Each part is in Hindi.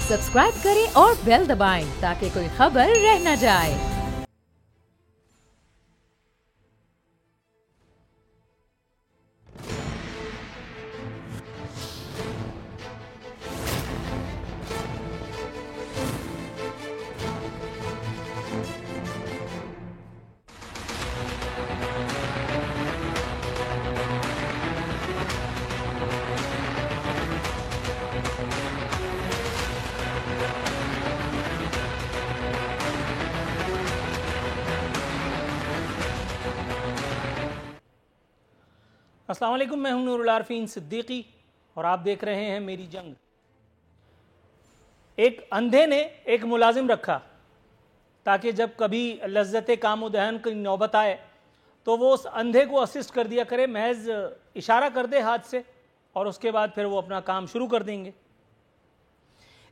सब्सक्राइब करें और बेल दबाएं ताकि कोई खबर रह न जाए। अस्सलाम वालेकुम, मैं हूं नूरुल आरफीन सिद्दीकी और आप देख रहे हैं मेरी जंग। एक अंधे ने एक मुलाजिम रखा ताकि जब कभी लज्जत काम दहन की नौबत आए तो वो उस अंधे को असिस्ट कर दिया करे, महज इशारा कर दे हाथ से और उसके बाद फिर वो अपना काम शुरू कर देंगे।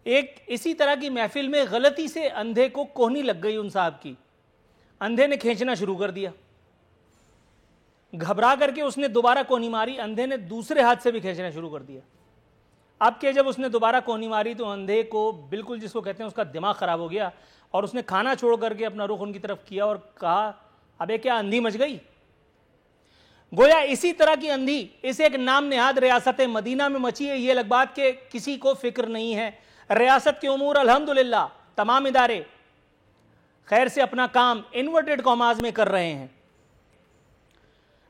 एक इसी तरह की महफिल में गलती से अंधे को कोहनी लग गई उन साहब की। अंधे ने खींचना शुरू कर दिया, घबरा करके उसने दोबारा कोहनी मारी, अंधे ने दूसरे हाथ से भी खींचना शुरू कर दिया। अब के जब उसने दोबारा कोहनी मारी तो अंधे को बिल्कुल, जिसको कहते हैं, उसका दिमाग खराब हो गया और उसने खाना छोड़ करके अपना रुख उनकी तरफ किया और कहा, अबे क्या अंधी मच गई। गोया इसी तरह की अंधी इस एक नाम नेहाद रियासत मदीना में मची है। ये अलग बात के किसी को फिक्र नहीं है। रियासत के उमूर अल्हम्दुलिल्लाह तमाम इदारे खैर से अपना काम इन्वर्टेड कॉमाज में कर रहे हैं।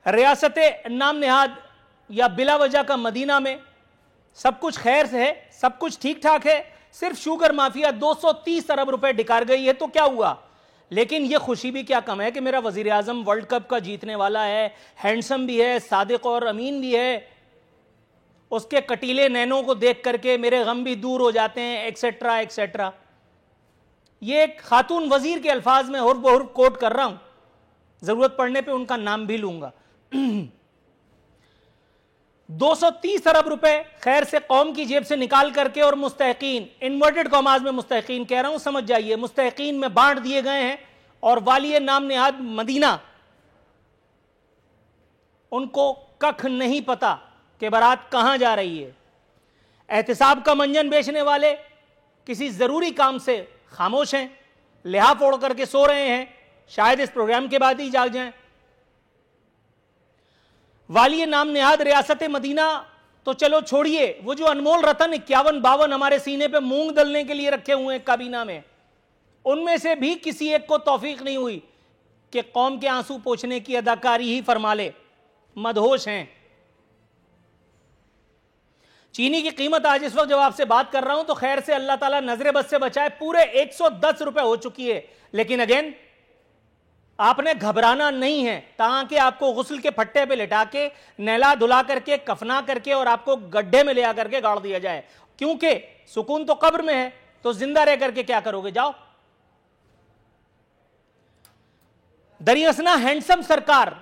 रियासत नाम नेहाद या बिला वजह का मदीना में सब कुछ खैर से है, सब कुछ ठीक ठाक है। सिर्फ शुगर माफिया 230 अरब रुपए डिकार गई है तो क्या हुआ, लेकिन यह खुशी भी क्या कम है कि मेरा वजीर आजम वर्ल्ड कप का जीतने वाला है, हैंडसम भी है, सादिक और अमीन भी है। उसके कटीले नैनों को देख करके मेरे गम भी दूर हो जाते हैं, एक्सेट्रा एक्सेट्रा। ये एक खातून वजीर के अल्फाज में हुर्फ बहुर्फ कोट कर रहा हूं, जरूरत पड़ने पे उनका नाम भी लूंगा। 230 अरब रुपए खैर से कौम की जेब से निकाल करके और मुस्तहिकीन, इन्वर्टेड कॉमाज में मुस्तहिकीन कह रहा हूं, समझ जाइए, मुस्तहिकीन में बांट दिए गए हैं। और वाली नाम नेहाद मदीना, उनको कख नहीं पता कि बारात कहां जा रही है। एहतिसाब का मंजन बेचने वाले किसी जरूरी काम से खामोश हैं, लिहाफ ओढ़ करके सो रहे हैं, शायद इस प्रोग्राम के बाद ही जाग जाएं। वाली नाम नेहाद रियासत मदीना तो चलो छोड़िए, वो जो अनमोल रतन 51-52 हमारे सीने पे मूंग दलने के लिए रखे हुए हैं काबीना में, उनमें से भी किसी एक को तौफीक नहीं हुई कि कौम के आंसू पोंछने की अदाकारी ही फरमा ले। मदहोश हैं। चीनी की कीमत आज इस वक्त जब आपसे बात कर रहा हूं तो खैर से अल्लाह ताला नजरे बद से बचाए पूरे 110 रुपए हो चुकी है। लेकिन अगेन आपने घबराना नहीं है, ताकि आपको गुस्ल के फट्टे पे लिटा के नहला धुला करके कफना करके और आपको गड्ढे में ले आकर के गाड़ दिया जाए, क्योंकि सुकून तो कब्र में है, तो जिंदा रह करके क्या करोगे। जाओ। दरियासना हैंडसम सरकार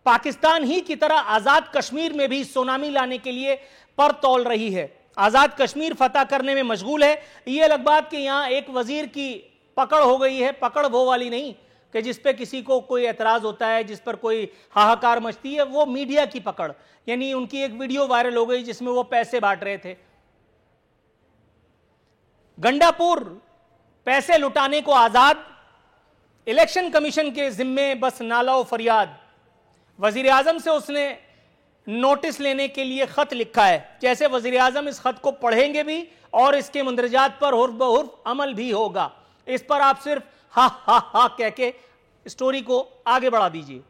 पाकिस्तान ही की तरह आजाद कश्मीर में भी सुनामी लाने के लिए पर तौल रही है, आजाद कश्मीर फतह करने में मशगूल है। यह अलग बात कि यहां एक वजीर की पकड़ हो गई है, पकड़ वो वाली नहीं कि जिस पे किसी को कोई एतराज होता है, जिस पर कोई हाहाकार मचती है, वो मीडिया की पकड़। यानी उनकी एक वीडियो वायरल हो गई जिसमें वो पैसे बांट रहे थे। गंडापुर पैसे लुटाने को आजाद, इलेक्शन कमीशन के जिम्मे बस नाला और फरियाद। वजीर आजम से उसने नोटिस लेने के लिए खत लिखा है, जैसे वजीर आजम इस खत को पढ़ेंगे भी और इसके मुंदरजात पर हुर्फ बहुर्फ अमल भी होगा। इस पर आप सिर्फ हा हा हा कह के स्टोरी को आगे बढ़ा दीजिए।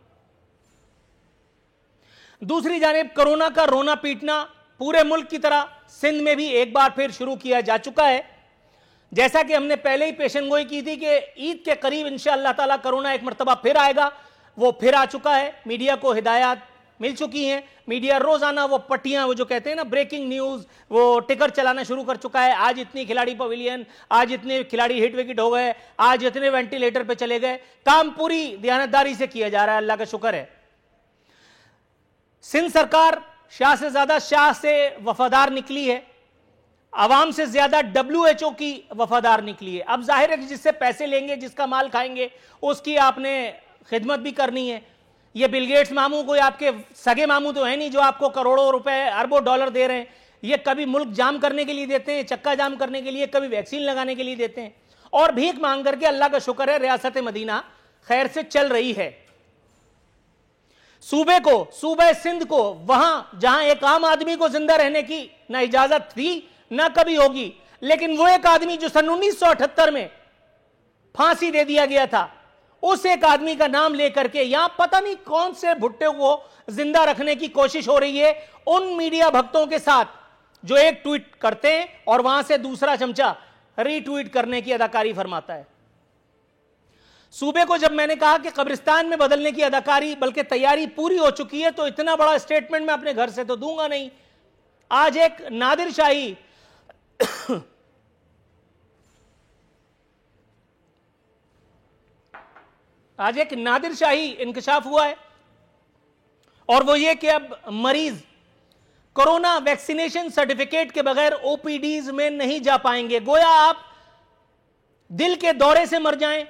दूसरी जानिब कोरोना का रोना पीटना पूरे मुल्क की तरह सिंध में भी एक बार फिर शुरू किया जा चुका है। जैसा कि हमने पहले ही पेशनगोई की थी कि ईद के करीब इंशाअल्लाह ताला कोरोना एक मरतबा फिर आएगा, वो फिर आ चुका है। मीडिया को हिदायत मिल चुकी हैं, मीडिया रोजाना वो पट्टियां, वो जो कहते हैं ना ब्रेकिंग न्यूज, वो टिकर चलाना शुरू कर चुका है। आज इतनी खिलाड़ी पवेलियन, आज इतने खिलाड़ी हिट विकेट हो गए, आज इतने वेंटिलेटर पे चले गए। काम पूरी दयानतदारी से किया जा रहा है, अल्लाह का शुक्र है। सिंध सरकार शाह से ज्यादा शाह से वफादार निकली है, आवाम से ज्यादा WHO की वफादार निकली है। अब जाहिर है कि जिससे पैसे लेंगे, जिसका माल खाएंगे, उसकी आपने खिदमत भी करनी है। ये बिल गेट्स मामू कोई आपके सगे मामू तो है नहीं जो आपको करोड़ों रुपए अरबों डॉलर दे रहे हैं। ये कभी मुल्क जाम करने के लिए देते हैं, चक्का जाम करने के लिए, कभी वैक्सीन लगाने के लिए देते हैं, और भीख मांग करके अल्लाह का शुक्र है रियासत मदीना खैर से चल रही है। सूबे को, सूबे सिंध को, वहां जहां एक आम आदमी को जिंदा रहने की ना इजाजत थी ना कभी होगी, लेकिन वो एक आदमी जो सन 1978 में फांसी दे दिया गया था, उस एक आदमी का नाम लेकर के यहां पता नहीं कौन से भुट्टे को जिंदा रखने की कोशिश हो रही है उन मीडिया भक्तों के साथ जो एक ट्वीट करते हैं और वहां से दूसरा चमचा रीट्वीट करने की अदाकारी फरमाता है। सूबे को जब मैंने कहा कि कब्रिस्तान में बदलने की अदाकारी बल्कि तैयारी पूरी हो चुकी है, तो इतना बड़ा स्टेटमेंट मैं अपने घर से तो दूंगा नहीं। आज एक नादिर शाही आज एक नादिर शाही इंकशाफ हुआ है, और वो ये कि अब मरीज कोरोना वैक्सीनेशन सर्टिफिकेट के बगैर ओपीडीज में नहीं जा पाएंगे। गोया आप दिल के दौरे से मर जाएं,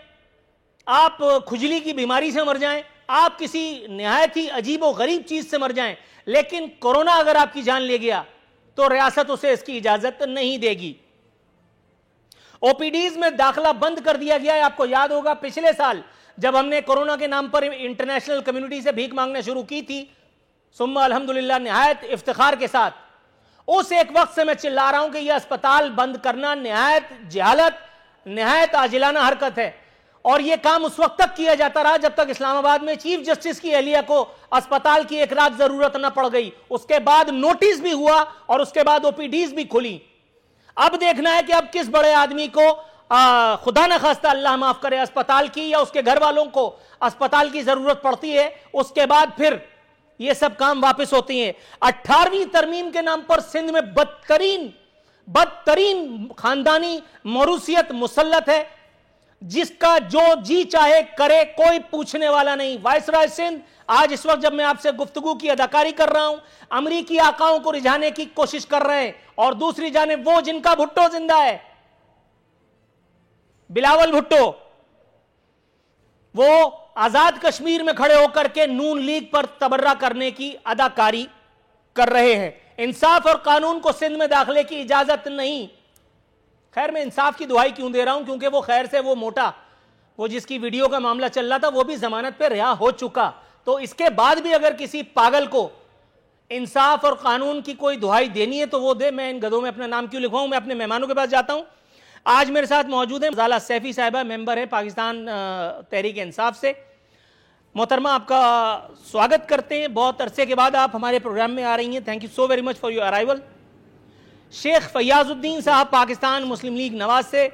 आप खुजली की बीमारी से मर जाएं, आप किसी निहायत ही अजीब और गरीब चीज से मर जाएं, लेकिन कोरोना अगर आपकी जान ले गया तो रियासत उसे इसकी इजाजत नहीं देगी। ओपीडीज में दाखिला बंद कर दिया गया है। आपको याद होगा पिछले साल जब हमने कोरोना के नाम पर इंटरनेशनल कम्युनिटी से भीख मांगना शुरू की थी, सुम्मा अल्हम्दुलिल्लाह निहायत इफ्तिखार के साथ, उस एक वक्त से मैं चिल्ला रहा हूं कि यह अस्पताल बंद करना निहायत जहालत, निहायत आजिलाना हरकत है। और यह काम उस वक्त तक किया जाता रहा जब तक इस्लामाबाद में चीफ जस्टिस की अहलिया को अस्पताल की एक रात जरूरत न पड़ गई। उसके बाद नोटिस भी हुआ और उसके बाद ओपीडीज भी खुली। अब देखना है कि अब किस बड़े आदमी को खुदा न खास्ता अल्लाह माफ करे अस्पताल की या उसके घर वालों को अस्पताल की जरूरत पड़ती है, उसके बाद फिर ये सब काम वापस होती हैं। 18वीं तरमीम के नाम पर सिंध में बदतरीन खानदानी मौरूसियत मुसल्लत है, जिसका जो जी चाहे करे, कोई पूछने वाला नहीं। वायसराय सिंध आज इस वक्त जब मैं आपसे गुफ्तगू की अदाकारी कर रहा हूं, अमरीकी आकाओं को रिझाने की कोशिश कर रहे हैं, और दूसरी जानिब वो जिनका भुट्टो जिंदा है, बिलावल भुट्टो, वो आजाद कश्मीर में खड़े होकर के नून लीग पर तबर्रा करने की अदाकारी कर रहे हैं। इंसाफ और कानून को सिंध में दाखिले की इजाजत नहीं। खैर मैं इंसाफ की दुहाई क्यों दे रहा हूं, क्योंकि वो खैर से वो मोटा, वो जिसकी वीडियो का मामला चल रहा था, वो भी जमानत पे रिहा हो चुका। तो इसके बाद भी अगर किसी पागल को इंसाफ और कानून की कोई दुहाई देनी है तो वो दे। मैं इन गधों में अपना नाम क्यों लिखवाऊं। मैं अपने मेहमानों के पास जाता हूं। आज मेरे साथ मौजूद है ज़ाला सैफी साहिबा, मेंबर है पाकिस्तान तहरीक इंसाफ से। मोहतरमा आपका स्वागत करते हैं, बहुत अरसे के बाद आप हमारे प्रोग्राम में आ रही हैं। Thank you so very much for your arrival. Sheikh Faiyazuddin Sahab Pakistan Muslim League Nawaz से,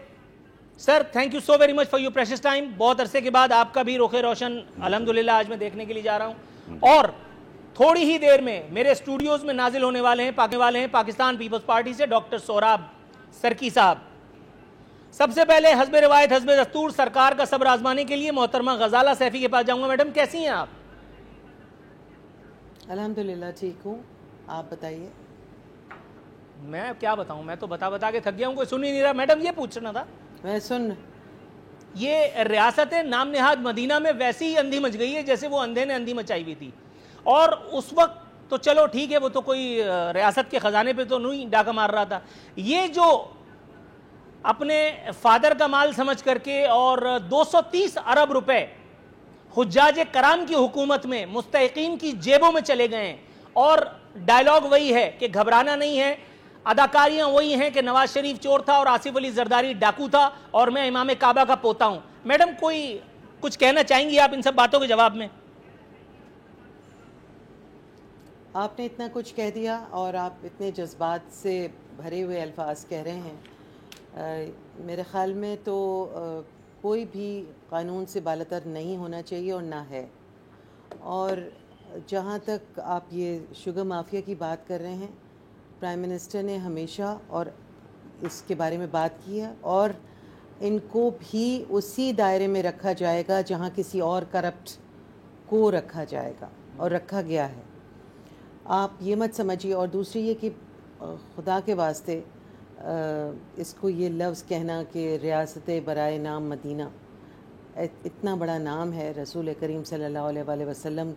sir thank you so very much for your precious time. बहुत अरसे के बाद आपका भी रुख रोशन अल्हम्दुलिल्लाह आज मैं देखने के लिए जा रहा हूं, और थोड़ी ही देर में मेरे स्टूडियोज में नाजिल होने वाले हैं पाकिस्तान पीपल्स पार्टी से डॉक्टर सोहराब सरकी साहब। सबसे पहले हस्बे रिवायत हस्बे दस्तूर सरकार का सब्र आजमाने के लिए मोहतरमा गजाला सैफी के पास जाऊंगा। मैडम कैसी हैं आप? अल्हम्दुलिल्लाह ठीक हूँ, आप बताइए। मैं क्या बताऊं, मैं तो बता के थक गया हूं, कोई सुन ही नहीं रहा। मैडम ये पूछना था, मैं सुन, ये रियासत नाम नेहाद मदीना में वैसी ही अंधी मच गई है जैसे वो अंधे ने अंधी मचाई हुई थी। और उस वक्त तो चलो ठीक है, वो तो कोई रियासत के खजाने पे तो नहीं डाका मार रहा था। ये जो अपने फादर का माल समझ करके और 230 अरब रुपए हुज्जाज कराम की हुकूमत में मुस्तहिकीन की जेबों में चले गए हैं, और डायलॉग वही है कि घबराना नहीं है, अदाकारियां वही हैं कि नवाज शरीफ चोर था और आसिफ अली जरदारी डाकू था और मैं इमाम काबा का पोता हूं। मैडम कोई कुछ कहना चाहेंगी आप इन सब बातों के जवाब में? आपने इतना कुछ कह दिया और आप इतने जज्बात से भरे हुए अल्फाज कह रहे हैं। मेरे ख़्याल में तो कोई भी कानून से बालातर नहीं होना चाहिए और ना है। और जहाँ तक आप ये शुगर माफिया की बात कर रहे हैं, प्राइम मिनिस्टर ने हमेशा और इसके बारे में बात की है, और इनको भी उसी दायरे में रखा जाएगा जहाँ किसी और करप्ट को रखा जाएगा और रखा गया है। आप ये मत समझिए। और दूसरी ये कि खुदा के वास्ते इसको ये लफ्ज़ कहना कि रियासत बराए नाम मदीना, इतना बड़ा नाम है, रसूल करीम सल्लल्लाहु अलैहि वसल्लम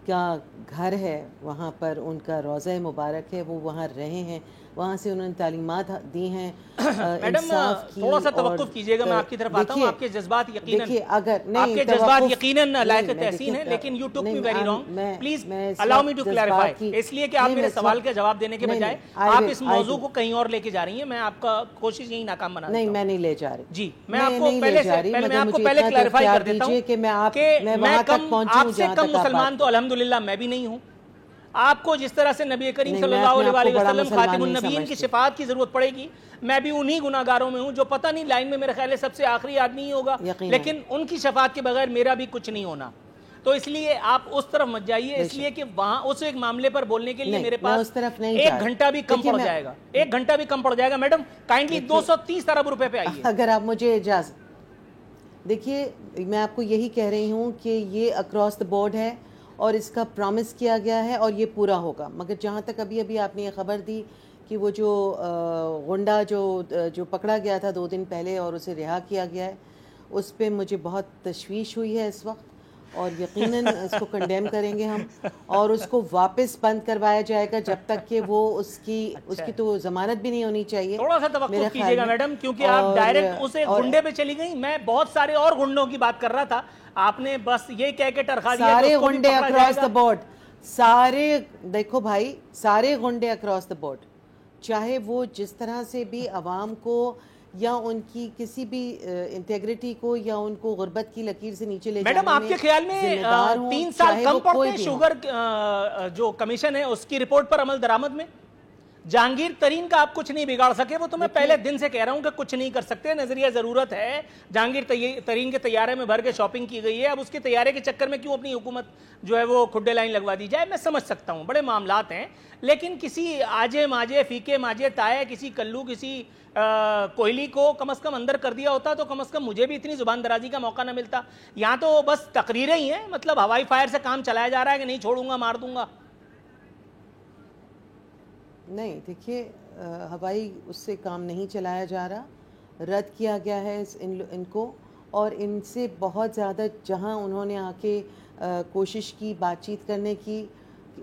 का घर है, वहाँ पर उनका रोज़ा मुबारक है, वो वहाँ रहे हैं, वहाँ से उन्होंने तालीमात दी हैं। मैडम थोड़ा सा तवक्कुफ कीजिएगा, मैं आपकी तरफ आता हूँ। आपके जज्बात यकीनन, देखिए अगर नहीं, आपके जज्बात यकीनन लायक तहसीन है, लेकिन you took me very wrong, please allow me to clarify. इसलिए कि आप मेरे सवाल का जवाब देने के बजाय आप इस मौजू को कहीं और लेके जा रही हैं। मैं आपका कोशिश यही नाकाम बना नहीं, मैं नहीं ले जा रही जी। मैं आपको पहले क्लैरिफाई कर देता हूँ कि आपसे कम मुसलमान तो अल्हम्दुलिल्लाह मैं भी नहीं हूँ। आपको जिस तरह से नबी करीम सल्लल्लाहु अलैहि वसल्लम खातिमुन नबीयीन की शिफात की जरूरत पड़ेगी, मैं भी उन्हीं गुनाहगारों में हूं जो पता नहीं लाइन में मेरे ख्याल सबसे आखिरी आदमी ही होगा, लेकिन उनकी शफात के बगैर मेरा भी कुछ नहीं होना। तो इसलिए आप उस तरफ मत जाइए, इसलिए कि वहां उस एक मामले पर बोलने के लिए मेरे पास 1 घंटा भी कम पड़ जाएगा। 1 घंटा भी कम पड़ जाएगा। मैडम काइंडली 230 अरब रुपए पे आइए। अगर आप मुझे इजाजत देखिए, मैं आपको यही कह रही हूँ कि ये अक्रॉस द बोर्ड है और इसका प्रॉमिस किया गया है और ये पूरा होगा। मगर जहाँ तक अभी आपने ये खबर दी कि वो जो गुंडा जो पकड़ा गया था 2 दिन पहले और उसे रिहा किया गया है, उस पे मुझे बहुत तशवीश हुई है इस वक्त, और यकीनन इसको कंडेम करेंगे हम, और उसको वापस बंद करवाया जाएगा जब तक कि वो उसकी तो जमानत भी नहीं होनी चाहिए। थोड़ा सा तवक्कुफ कीजिएगा मैडम, क्योंकि आप डायरेक्ट उस एक गुंडे पे चली गई। मैं बहुत सारे और गुंडों की बात कर रहा था, आपने बस ये कह के टरखा दिया। सारे गुंडे अक्रॉस द बोर्ड, सारे देखो भाई, सारे गुंडे अक्रॉस द बोर्ड, चाहे वो जिस तरह से भी अवाम को या उनकी किसी भी इंटेग्रिटी को या उनको गुर्बत की लकीर से नीचे ले मैडम आपके ख्याल में 3 साल कम पड़ते हैं शुगर जो कमीशन है उसकी रिपोर्ट पर अमल दरामद में? जहांगीर तरीन का आप कुछ नहीं बिगाड़ सके, वो तो मैं पहले दिन से कह रहा हूं कि कुछ नहीं कर सकते। नजरिया जरूरत है। जहांगीर तरीन के तैयारे में भर के शॉपिंग की गई है, अब उसके तैयारे के चक्कर में क्यों अपनी हुकूमत जो है वो खुड्डे लाइन लगवा दी जाए? मैं समझ सकता हूं, बड़े मामलात हैं, लेकिन किसी आजे माजे फीके माजे ताए, किसी कल्लू किसी कोहली को कम से कम अंदर कर दिया होता तो कम से कम मुझे भी इतनी जुबान दराजी का मौका ना मिलता। यहाँ तो बस तकरीरें ही हैं, मतलब हवाई फायर से काम चलाया जा रहा है कि नहीं छोड़ूंगा मार दूंगा। नहीं देखिए, हवाई उससे काम नहीं चलाया जा रहा, रद्द किया गया है इनको, और इनसे बहुत ज़्यादा जहां उन्होंने आके कोशिश की बातचीत करने की,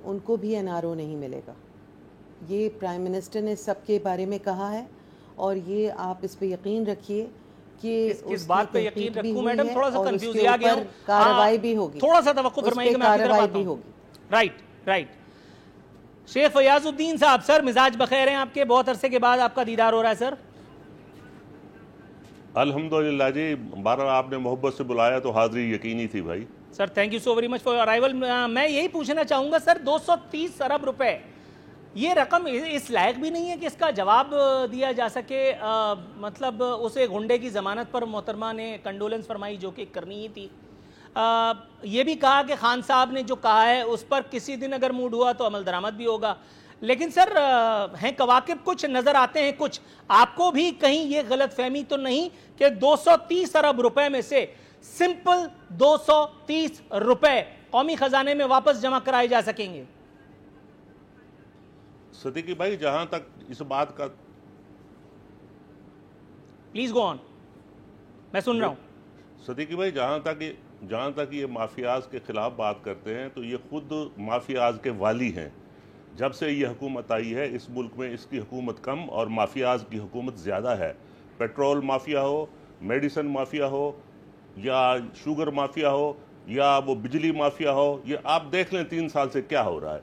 उनको भी एनआरओ नहीं मिलेगा। ये प्राइम मिनिस्टर ने सबके बारे में कहा है, और ये आप इस पे यकीन रखिए कि इस बात पे यकीन रखूं मैडम, थोड़ा सा कंफ्यूज आ गया हूं। कार्रवाई भी होगी, थोड़ा सा तवक्कुफ फरमाइएगा, मैं आपकी तरफ आता हूं। भी होगी। राइट। शेख फयाजुद्दीन साहब, सर मिजाज बखैर हैं आपके? बहुत अरसे के बाद आपका दीदार हो रहा है सर। अल्हम्दुलिल्लाह जी, बारह आपने मोहब्बत से बुलाया तो हाजिरी यकीनी थी भाई। Sir thank you so very much for your arrival. मैं यही पूछना चाहूँगा सर, 230 अरब रुपए, ये रकम इस लायक भी नहीं है कि इसका जवाब दिया जा सके। मतलब उसे गुंडे की ज़मानत पर मोहतरमा ने कंडोलेंस फरमाई, जो कि करनी ही थी। ये भी कहा कि खान साहब ने जो कहा है उस पर किसी दिन अगर मूड हुआ तो अमल दरामद भी होगा। लेकिन सर हैं कवाकिब कुछ नज़र आते हैं कुछ, आपको भी कहीं ये गलत फहमी तो नहीं कि 230 अरब रुपए में से सिंपल 230 रुपए कौमी खजाने में वापस जमा कराए जा सकेंगे? सदीकी भाई, जहां तक इस बात का, प्लीज गो ऑन, मैं सुन रहा हूं। सदीकी भाई, जहां तक ये माफियाज के खिलाफ बात करते हैं तो ये खुद माफियाज के वाली हैं। जब से ये हुकूमत आई है इस मुल्क में इसकी हुकूमत कम और माफियाज की हुकूमत ज़्यादा है। पेट्रोल माफिया हो, मेडिसन माफिया हो, या शुगर माफिया हो, या वो बिजली माफिया हो, ये आप देख लें 3 साल से क्या हो रहा है।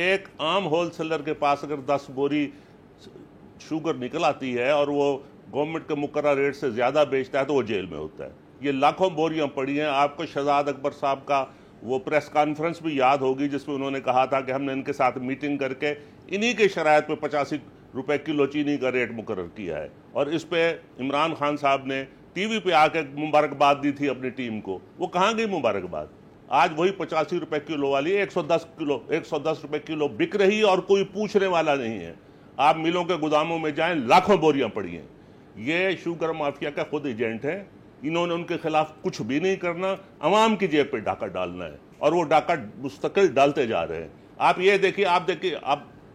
एक आम होलसेलर के पास अगर 10 बोरी शुगर निकल आती है और वो गवर्नमेंट के मुकर्रर रेट से ज़्यादा बेचता है तो वो जेल में होता है। ये लाखों बोरियां पड़ी हैं। आपको शहजाद अकबर साहब का वो प्रेस कॉन्फ्रेंस भी याद होगी जिसमें उन्होंने कहा था कि हमने इनके साथ मीटिंग करके इन्हीं के शराइत पे 85 रुपए किलो चीनी का रेट मुकर्रर किया है, और इस पे इमरान खान साहब ने टीवी पे आके मुबारकबाद दी थी अपनी टीम को। वो कहाँ गई मुबारकबाद? आज वही 85 रुपए किलो वाली 110 रुपए किलो बिक रही है और कोई पूछने वाला नहीं है। आप मिलों के गोदामों में जाएं, लाखों बोरियां पड़ी हैं। ये शुगर माफिया का खुद एजेंट है। इन्होंने उनके खिलाफ कुछ भी नहीं करना, अवाम की जेब पे डाका डालना है, और वो डाका मुस्तकिल डालते जा रहे हैं। आप ये देखिए, आप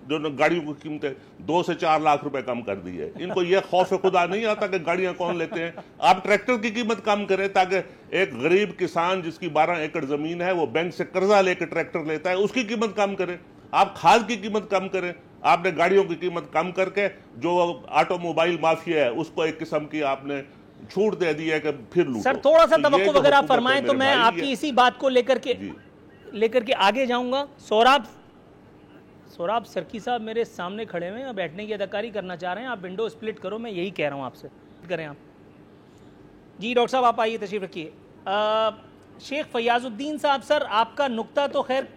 जो गाड़ियों की कीमतें 2 से 4 लाख रुपए कम कर दी है। इनको यह खौफ खुदा नहीं आता कि गाड़ियां कौन लेते हैं। आप ट्रैक्टर की कीमत कम करें ताकि एक गरीब किसान जिसकी 12 एकड़ जमीन है वो बैंक से कर्जा लेकर ट्रैक्टर लेता है, उसकी कीमत कम करें। आप खाद की कीमत कम करें। आपने गाड़ियों की कीमत कम करके जो ऑटोमोबाइल माफिया है उसको एक किस्म की आपने छूट दे दी है कि फिर लूटो। सर थोड़ा सा तो तवक्कुफ अगर आप फरमाएं तो मैं आपकी इसी बात को लेकर के आगे जाऊंगा। सोराब सरकी साहब मेरे सामने खड़े हुए हैं, बैठने की अदाकारी करना चाह रहे हैं। आप विंडो स्प्लिट करो, मैं यही कह रहा हूं आपसे, करें आप। जी डॉक्टर साहब आप आइए, तशरीफ रखिए। शेख फयाजुद्दीन साहब, सर आपका नुक्ता तो खैर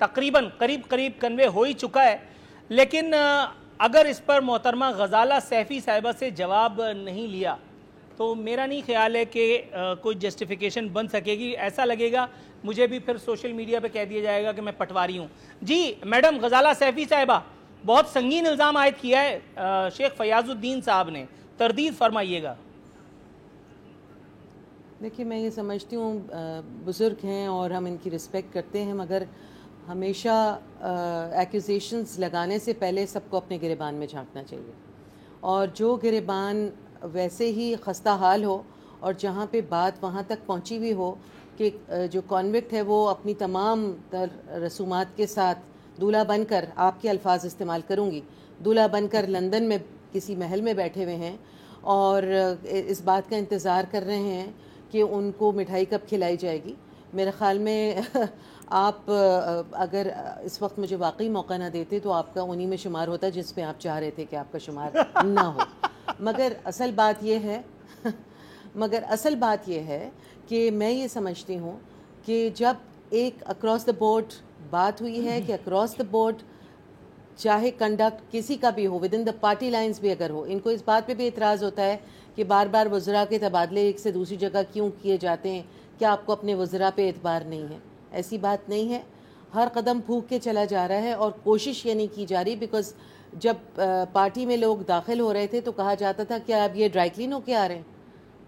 तकरीबन करीब कन्वे हो ही चुका है, लेकिन अगर इस पर मोहतरमा गजाला सैफी साहिबा से जवाब नहीं लिया तो मेरा नहीं ख्याल है कि कोई जस्टिफिकेशन बन सकेगी। ऐसा लगेगा मुझे भी फिर सोशल मीडिया पे कह दिया जाएगा कि मैं पटवारी हूँ। जी मैडम गजाला सैफी साहिबा, बहुत संगीन इल्ज़ाम आयद किया है शेख फयाजुद्दीन साहब ने, तरदीद फरमाइएगा। देखिए मैं ये समझती हूँ बुज़ुर्ग हैं और हम इनकी रिस्पेक्ट करते हैं, मगर हमेशा एक्यूजेशंस लगाने से पहले सबको अपने गिरेबान में झांकना चाहिए। और जो गिरेबान वैसे ही खस्ता हाल हो और जहाँ पे बात वहाँ तक पहुँची हुई हो कि जो कॉन्विक्ट है वो अपनी तमाम रसूमात के साथ दूल्हा बनकर, आपके अल्फाज इस्तेमाल करूँगी, दूल्हा बनकर लंदन में किसी महल में बैठे हुए हैं और इस बात का इंतज़ार कर रहे हैं कि उनको मिठाई कब खिलाई जाएगी। मेरे ख़्याल में आप अगर इस वक्त मुझे वाकई मौका ना देते तो आपका उन्हीं में शुमार होता जिस पे आप चाह रहे थे कि आपका शुमार ना हो। मगर असल बात यह है कि मैं ये समझती हूँ कि जब एक अक्रॉस द बोर्ड बात हुई है कि अक्रॉस द बोर्ड चाहे कंडक्ट किसी का भी हो, with in the party lines भी अगर हो, इनको इस बात पे भी एतराज़ होता है कि बार बार वज़रा के तबादले एक से दूसरी जगह क्यों किए जाते हैं, क्या आपको अपने वज़रा पे एतबार नहीं है? ऐसी बात नहीं है। हर कदम फूंक के चला जा रहा है और कोशिश ये नहीं की जा रही। बिकॉज जब पार्टी में लोग दाखिल हो रहे थे तो कहा जाता था कि अब ये ड्राई क्लीन होके आ रहे हैं।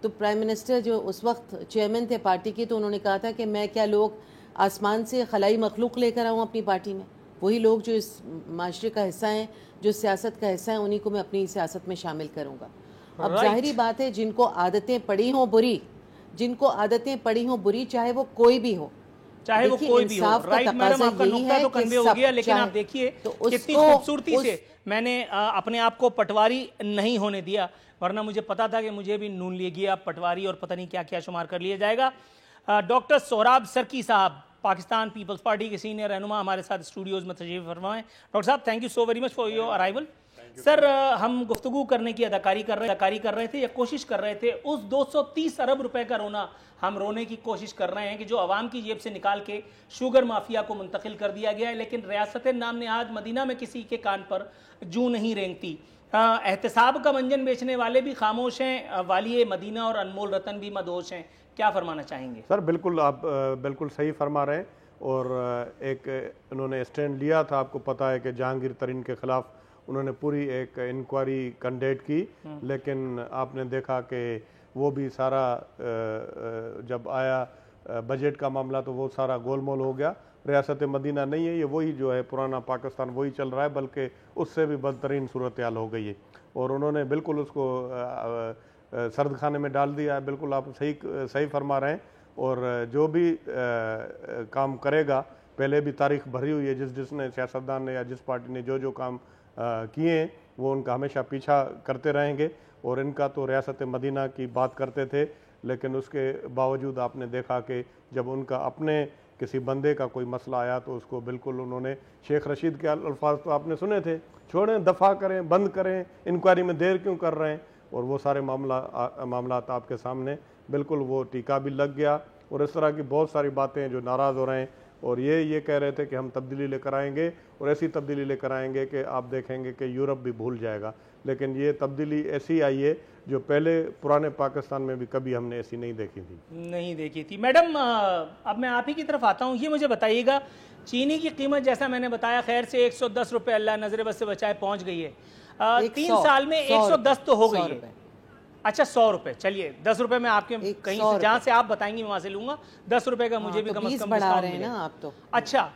तो प्राइम मिनिस्टर जो उस वक्त चेयरमैन थे पार्टी के, तो उन्होंने कहा था कि मैं क्या लोग आसमान से खलाई मखलूक लेकर आऊँ अपनी पार्टी में? वही लोग जो इस माशरे का हिस्सा हैं, जो सियासत का हिस्सा हैं, उन्हीं को मैं अपनी सियासत में शामिल करूँगा। अब जाहिर बात है जिनको आदतें पड़ी हों बुरी, चाहे वो कोई भी हो, चाहे वो कोई भी हो। राइट मैडम, आपका नुक्ता तो कन्वे हो गया, लेकिन आप देखिए कितनी खूबसूरती से मैंने अपने आप को पटवारी नहीं होने दिया, वरना मुझे पता था कि मुझे भी नून लीगी आप पटवारी और पता नहीं क्या क्या शुमार कर लिया जाएगा। डॉक्टर सोहराब सरकी साहब, पाकिस्तान पीपल्स पार्टी के सीनियर रहनुमा, हमारे साथ स्टूडियोज में तशरीफ फरमा हैं। डॉक्टर साहब thank you so very much for your arrival. Sir हम गुफ्तगू करने की अदाकारी कर रहे थे या कोशिश कर रहे थे, उस 230 अरब रुपए का रोना हम रोने की कोशिश कर रहे हैं कि जो अवाम की जेब से निकाल के शुगर माफिया को मुंतकिल कर दिया गया है, लेकिन रियासत नाम नेहाद मदीना में किसी के कान पर जूं नहीं रेंगती। एहतसाब का मंजन बेचने वाले भी खामोश हैं, वाली मदीना और अनमोल रतन भी मदहोश हैं। क्या फरमाना चाहेंगे? सर बिल्कुल, आप बिल्कुल सही फरमा रहे हैं और एक उन्होंने स्टैंड लिया था। आपको पता है कि जहांगीर तरीन के ख़िलाफ़ उन्होंने पूरी एक इंक्वायरी कंडक्ट की, लेकिन आपने देखा कि वो भी सारा जब आया बजट का मामला तो वो सारा गोलमोल हो गया। रियासत मदीना नहीं है, ये वही जो है पुराना पाकिस्तान वही चल रहा है, बल्कि उससे भी बदतरीन सूरत हाल हो गई है और उन्होंने बिल्कुल उसको सर्द खाने में डाल दिया है। बिल्कुल आप सही फरमा रहे हैं और जो भी काम करेगा, पहले भी तारीख भरी हुई है, जिसने सियासतदान ने या जिस पार्टी ने जो काम किए हैं वो उनका हमेशा पीछा करते रहेंगे। और इनका तो रियासत मदीना की बात करते थे, लेकिन उसके बावजूद आपने देखा कि जब उनका अपने किसी बंदे का कोई मसला आया तो उसको बिल्कुल उन्होंने, शेख रशीद के अल्फाज तो आपने सुने थे, छोड़ें, दफ़ा करें, बंद करें, इंक्वायरी में देर क्यों कर रहे हैं, और वो सारे मामलात आपके सामने बिल्कुल वो टीका भी लग गया। और इस तरह की बहुत सारी बातें जो नाराज़ हो रहे हैं और ये कह रहे थे कि हम तब्दीली लेकर आएंगे और ऐसी तब्दीली लेकर आएंगे कि आप देखेंगे कि यूरोप भी भूल जाएगा। लेकिन ये तब्दीली ऐसी आई है जो पहले पुराने पाकिस्तान में भी कभी हमने ऐसी नहीं देखी थी। मैडम अब मैं आप ही की तरफ आता हूँ, ये मुझे बताइएगा, चीनी की कीमत जैसा मैंने बताया खैर से 110 रुपये अल्लाह नजर बस से बचाए पहुँच गई है। 3 साल में 110 तो हो गई है। अच्छा 100 रुपए, चलिए 10 रुपए मैं आपके कहीं से जहाँ से आप बताएंगे मैं वहाँ से लूंगा। 10 रुपए का मुझे भी कम से कम बढ़ा रहे हैं ना आप तो। अच्छा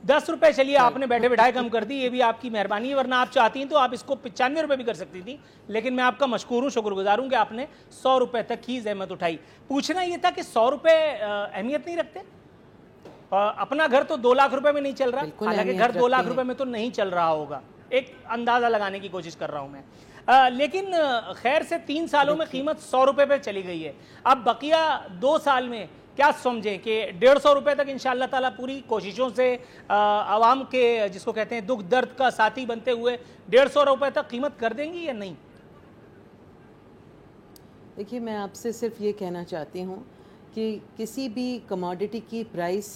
10 रुपए चलिए आपने बैठे बैठाए कम कर दी, ये भी आपकी मेहरबानी है, वरना आप चाहती हैं तो आप इसको 95 रुपए भी कर सकती थी, लेकिन मैं आपका मशकूर हूँ, शुक्रगुजार हूँ कि आपने 100 रुपए तक ही जहमत उठाई। पूछना ये था कि 100 रुपए अहमियत नहीं रखते? अपना घर तो 2 लाख रुपए में नहीं चल रहा, हालांकि घर 2 लाख रुपए में तो नहीं चल रहा होगा, एक अंदाजा लगाने की कोशिश कर रहा हूं मैं, लेकिन खैर से 3 सालों में कीमत 100 रुपए पे चली गई है। अब बकिया 2 साल में क्या समझें कि 150 रुपए तक इंशाअल्लाह ताला पूरी कोशिशों से आवाम के जिसको कहते हैं दुख दर्द का साथी बनते हुए 150 रुपए तक कीमत कर देंगी या नहीं? देखिए, मैं आपसे सिर्फ ये कहना चाहती हूँ कि किसी भी कमोडिटी की प्राइस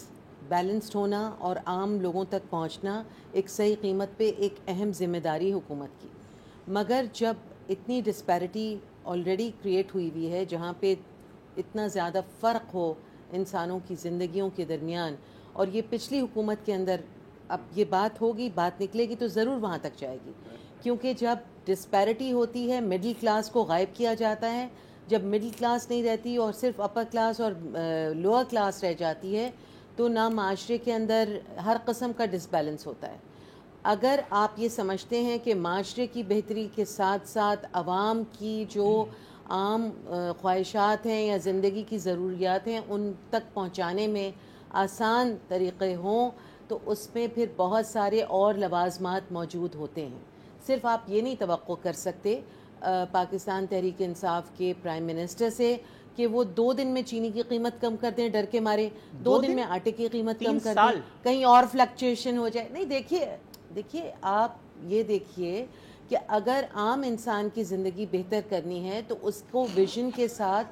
बैलेंस्ड होना और आम लोगों तक पहुँचना एक सही कीमत पे एक अहम जिम्मेदारी हुकूमत की, मगर जब इतनी डिस्पैरिटी ऑलरेडी क्रिएट हुई हुई है, जहाँ पे इतना ज़्यादा फ़र्क हो इंसानों की ज़िंदगियों के दरमियान, और ये पिछली हुकूमत के अंदर अब ये बात होगी, बात निकलेगी तो ज़रूर वहाँ तक जाएगी, क्योंकि जब डिस्पैरिटी होती है मिडिल क्लास को गायब किया जाता है, जब मिडिल क्लास नहीं रहती और सिर्फ अपर क्लास और लोअर क्लास रह जाती है, तो ना माशरे के अंदर हर कस्म का डिसबैलेंस होता है। अगर आप ये समझते हैं कि माशरे की बेहतरी के साथ साथ आवाम की जो आम ख्वाहिशात हैं या ज़िंदगी की ज़रूरियात हैं उन तक पहुँचाने में आसान तरीक़े हों, तो उसमें फिर बहुत सारे और लवाज़मात मौजूद होते हैं। सिर्फ आप ये नहीं तवक्को कर सकते पाकिस्तान तहरीक इंसाफ के प्राइम मिनिस्टर से कि वो 2 दिन में चीनी की कीमत कम कर दें, डर के मारे 2 दिन में आटे की कीमत कम कर दें, कहीं और फ्लक्चुएशन हो जाए। नहीं, देखिए आप ये देखिए कि अगर आम इंसान की ज़िंदगी बेहतर करनी है तो उसको विजन के साथ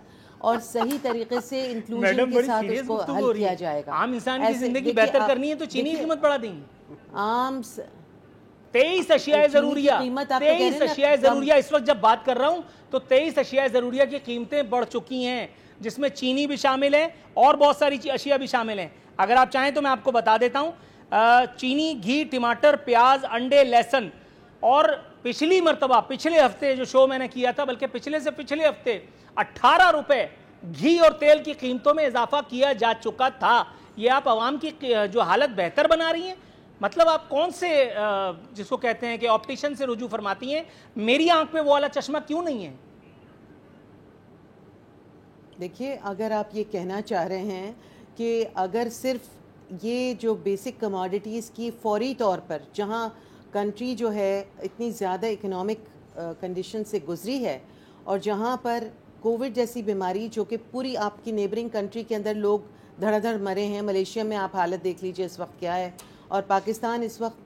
और सही तरीके से इंक्लूजन के साथ उसको हल किया जाएगा। आम इंसान की ज़िंदगी बेहतर करनी है तो चीनी की कीमत बढ़ा देंगे। आम 23 अशियाए ज़रूरिया, 23 अशियाए ज़रूरिया इस वक्त जब बात कर रहा हूं तो 23 अशियाए ज़रूरिया की कीमतें बढ़ चुकी हैं, जिसमें चीनी भी शामिल है और बहुत सारी अशिया भी शामिल हैं। अगर आप चाहें तो मैं आपको बता देता हूं, चीनी, घी, टमाटर, प्याज, अंडे, लहसुन, और पिछली मरतबा पिछले हफ्ते जो शो मैंने किया था, बल्कि पिछले से पिछले हफ्ते 18 रुपए घी और तेल की कीमतों में इजाफा किया जा चुका था। ये आप आवाम की जो हालत बेहतर बना रही हैं, मतलब आप कौन से जिसको कहते हैं कि ऑप्टिशियन से रुजू फरमाती हैं, मेरी आंख पे वो वाला चश्मा क्यों नहीं है? देखिए, अगर आप ये कहना चाह रहे हैं कि अगर सिर्फ ये जो बेसिक कमोडिटीज़ की फौरी तौर पर, जहां कंट्री जो है इतनी ज़्यादा इकोनॉमिक कंडीशन से गुजरी है और जहां पर कोविड जैसी बीमारी जो कि पूरी आपकी नेबरिंग कंट्री के अंदर लोग धड़ाधड़ मरे हैं, मलेशिया में आप हालत देख लीजिए इस वक्त क्या है, और पाकिस्तान इस वक्त